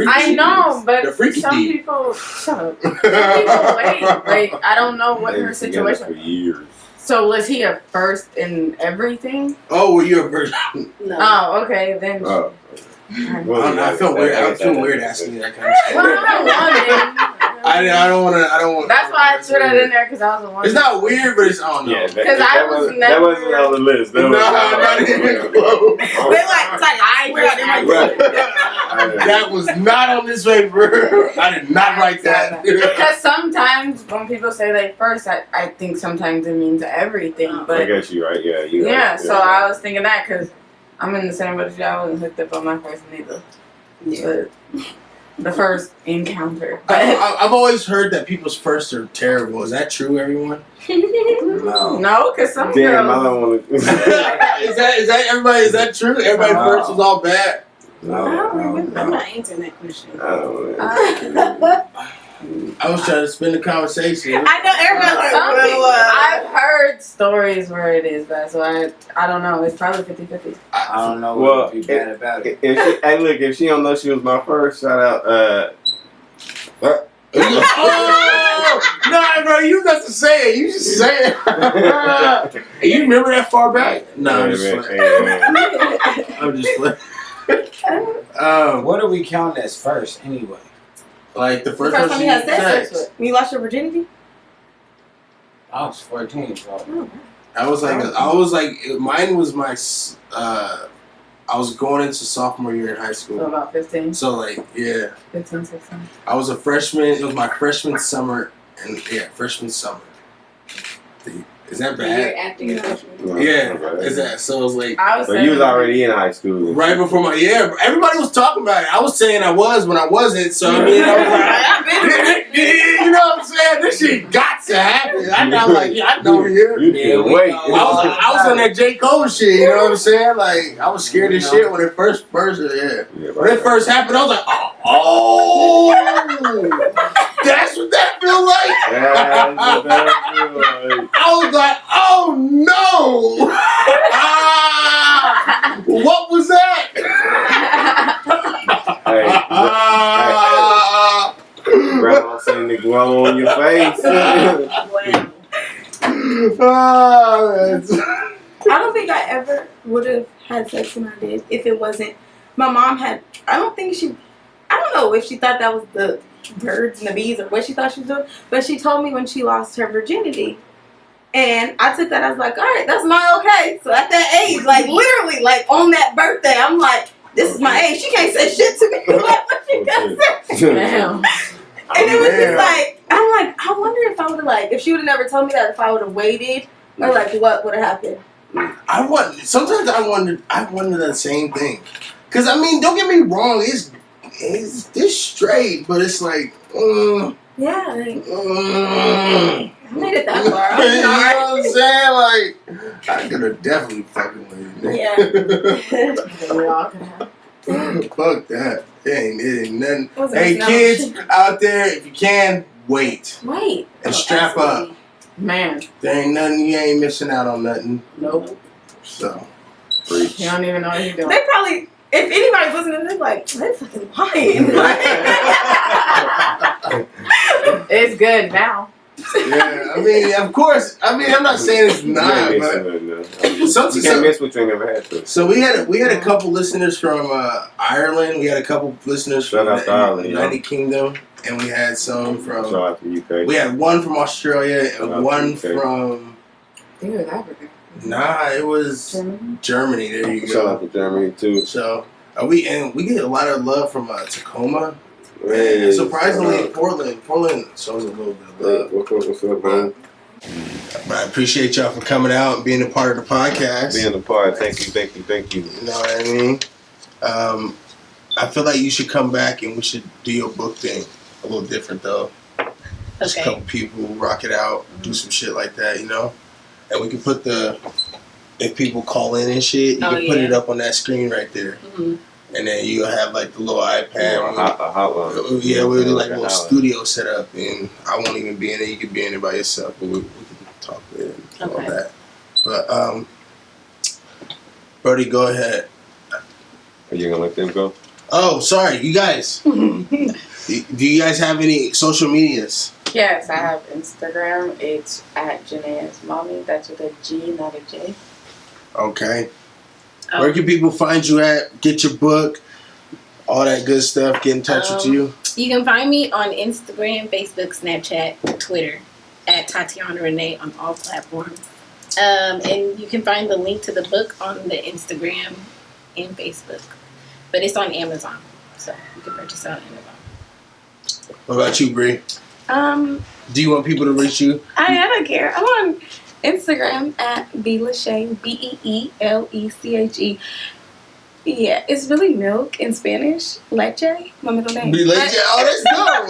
I know, but the freaky some deed. people, shut up. Some people wait. Like, I don't know what her situation for years. So was he a first in everything? Oh, were you a virgin? No. Oh, okay, then. I feel weird. I feel weird asking you that kind of stuff. Well, I'm a woman. I don't want to. That's why I threw that in there because I was the one. It's not weird, but it's I don't know. Yeah, I was that never- wasn't on the list. That not even close. They like, That was not on this paper. I did not write that. Because sometimes when people say they first, I think sometimes it means everything. I But guess you're right. Yeah, you. yeah, so I was thinking that because I'm in the same boat as you. I wasn't hooked up on my first neither. But the first encounter. But I've always heard that people's firsts are terrible. Is that true, everyone? no, because some Damn, I girls. don't want to. is that everybody? Is that true? Everybody first was all bad. I don't remember. I'm not answering that question. I don't know. I was trying to spin the conversation. I know everybody's like, Some people, well, I've heard stories where it is bad, so I don't know. It's probably 50-50. I don't know Well, what would be bad about it. Hey, look, if she don't know she was my first, shout out. Oh! Nah, bro, you got to say it. You just say it. You remember that far back? No, I'm just playing. I'm just playing. What do we count as first anyway? Like the the first first time time she you had had sex sex. when you lost your virginity? I was 14, so. I was like, mine was my. I was going into sophomore year in high So school. about 15, So like, yeah, 15, 16. I was a freshman. It was my freshman summer, and freshman summer. Is that The year bad? after your freshman. Yeah, is that so? It was like I was So you was already in high school. right before my everybody was talking about it. I was saying I was when I wasn't. So I mean, I was like, you know what I'm saying? This shit got to happen. I know, like, yeah, I know here. You can't wait. I was on that J. Cole shit. You know what I'm saying? Like, I was scared as shit when it first, when it first happened. I was like, oh, that's what that feel like. I was like, oh no! What was that? Grandma saying the glow on your face. I don't think I ever would have had sex when I did if it wasn't. My mom had. I don't know if she thought that was the birds and the bees or what she thought she was doing, but she told me when she lost her virginity. And I took that, I was like, all right, that's my okay. So at that age, like literally, like on that birthday, I'm like, this is my age. She can't say shit to me. Like, what she got to say? Damn. And it was just like, I'm like, I wonder if I would have like, if she would have never told me that, if I would have waited, or like what would have happened. Sometimes I wonder the same thing. Cause I mean, don't get me wrong, it's straight, but it's like, Yeah, like, I made it that far. you know what I'm saying? Like, I could have definitely fucking waited. Yeah. We all can have. Fuck that. It ain't nothing. Wasn't Hey, no kids shit. out there, if you can, wait. Wait. And strap up. Man, There ain't nothing, you ain't missing out on nothing. nope. So. You don't even know what you're doing. They probably, if anybody's listening, they're like, they're fucking lying. It's good now. Yeah, I mean, of course. I mean, I'm not saying it's not, but You can't miss what you ain't never had to. so we had a couple listeners from Ireland. We had a couple listeners Shout from out to Ireland, the United Kingdom, and we had some Shout from. out to UK. We had one from Australia Shout out and one to UK. from. I think it was Africa. Nah, it was Germany. Germany. There you Shout out go. to Germany too. So we get a lot of love from Tacoma. Hey, And surprisingly, shout out. Portland shows a little bit of Hey, love. what's up, man? But I appreciate y'all for coming out and being a part of the podcast. Being a part. Thank you. You know what I mean? I feel like you should come back and we should do your book thing. A little different though. Just a couple people rock it out, do some shit like that, you know? And we can put if people call in and shit, you can put it up on that screen right there. Mm-hmm. And then you'll have like the little iPad. A hotline. Yeah, we'll do like a a little hotline. studio setup, and I won't even be in it. You can be in it by yourself, but we can talk there and all that. But Brody, go ahead. Are you gonna let them go? Oh, sorry, you guys. Do you guys have any social medias? Yes, I have Instagram. It's at Janae's Mommy. That's with a G, not a J. Okay. Where can people find you at? Get your book, all that good stuff. Get in touch with you. You can find me on Instagram, Facebook, Snapchat, Twitter at Tatiana Renee on all platforms. And you can find the link to the book on the Instagram and Facebook. But it's on Amazon, so you can purchase it on Amazon. What about you, Bree? Do you want people to reach you? I don't care. I'm on Instagram at Beeleche, Beeleche. Yeah, it's really milk in Spanish. Leche, my middle name. Beeleche. Oh, that's dope.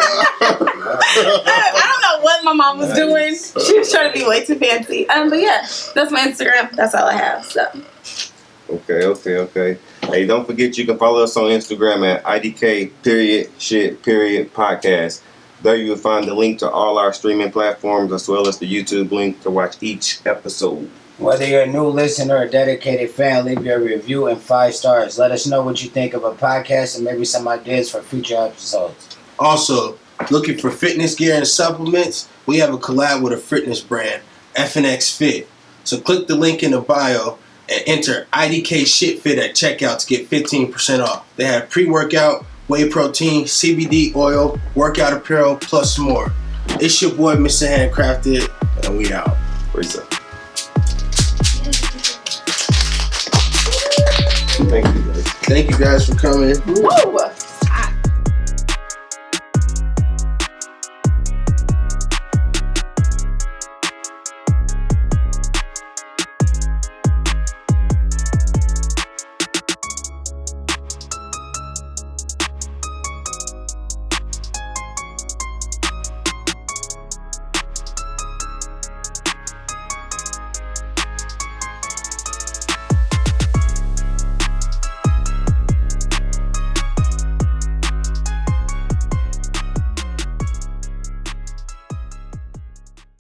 I don't know what my mom was doing. She was trying to be way too fancy. But yeah, that's my Instagram. That's all I have. So. Okay. Hey, don't forget you can follow us on Instagram at IDK_shit_podcast. There you will find the link to all our streaming platforms as well as the YouTube link to watch each episode. Whether you're a new listener or a dedicated fan, leave your review and 5 stars. Let us know what you think of a podcast and maybe some ideas for future episodes. Also, looking for fitness gear and supplements? We have a collab with a fitness brand, FNX Fit. So click the link in the bio and enter IDK Shit Fit at checkout to get 15% off. They have pre-workout, whey protein, CBD oil, workout apparel, plus more. It's your boy, Mr. HandCrafted, and we out. Peace out. Thank you guys. Thank you guys for coming. Woo!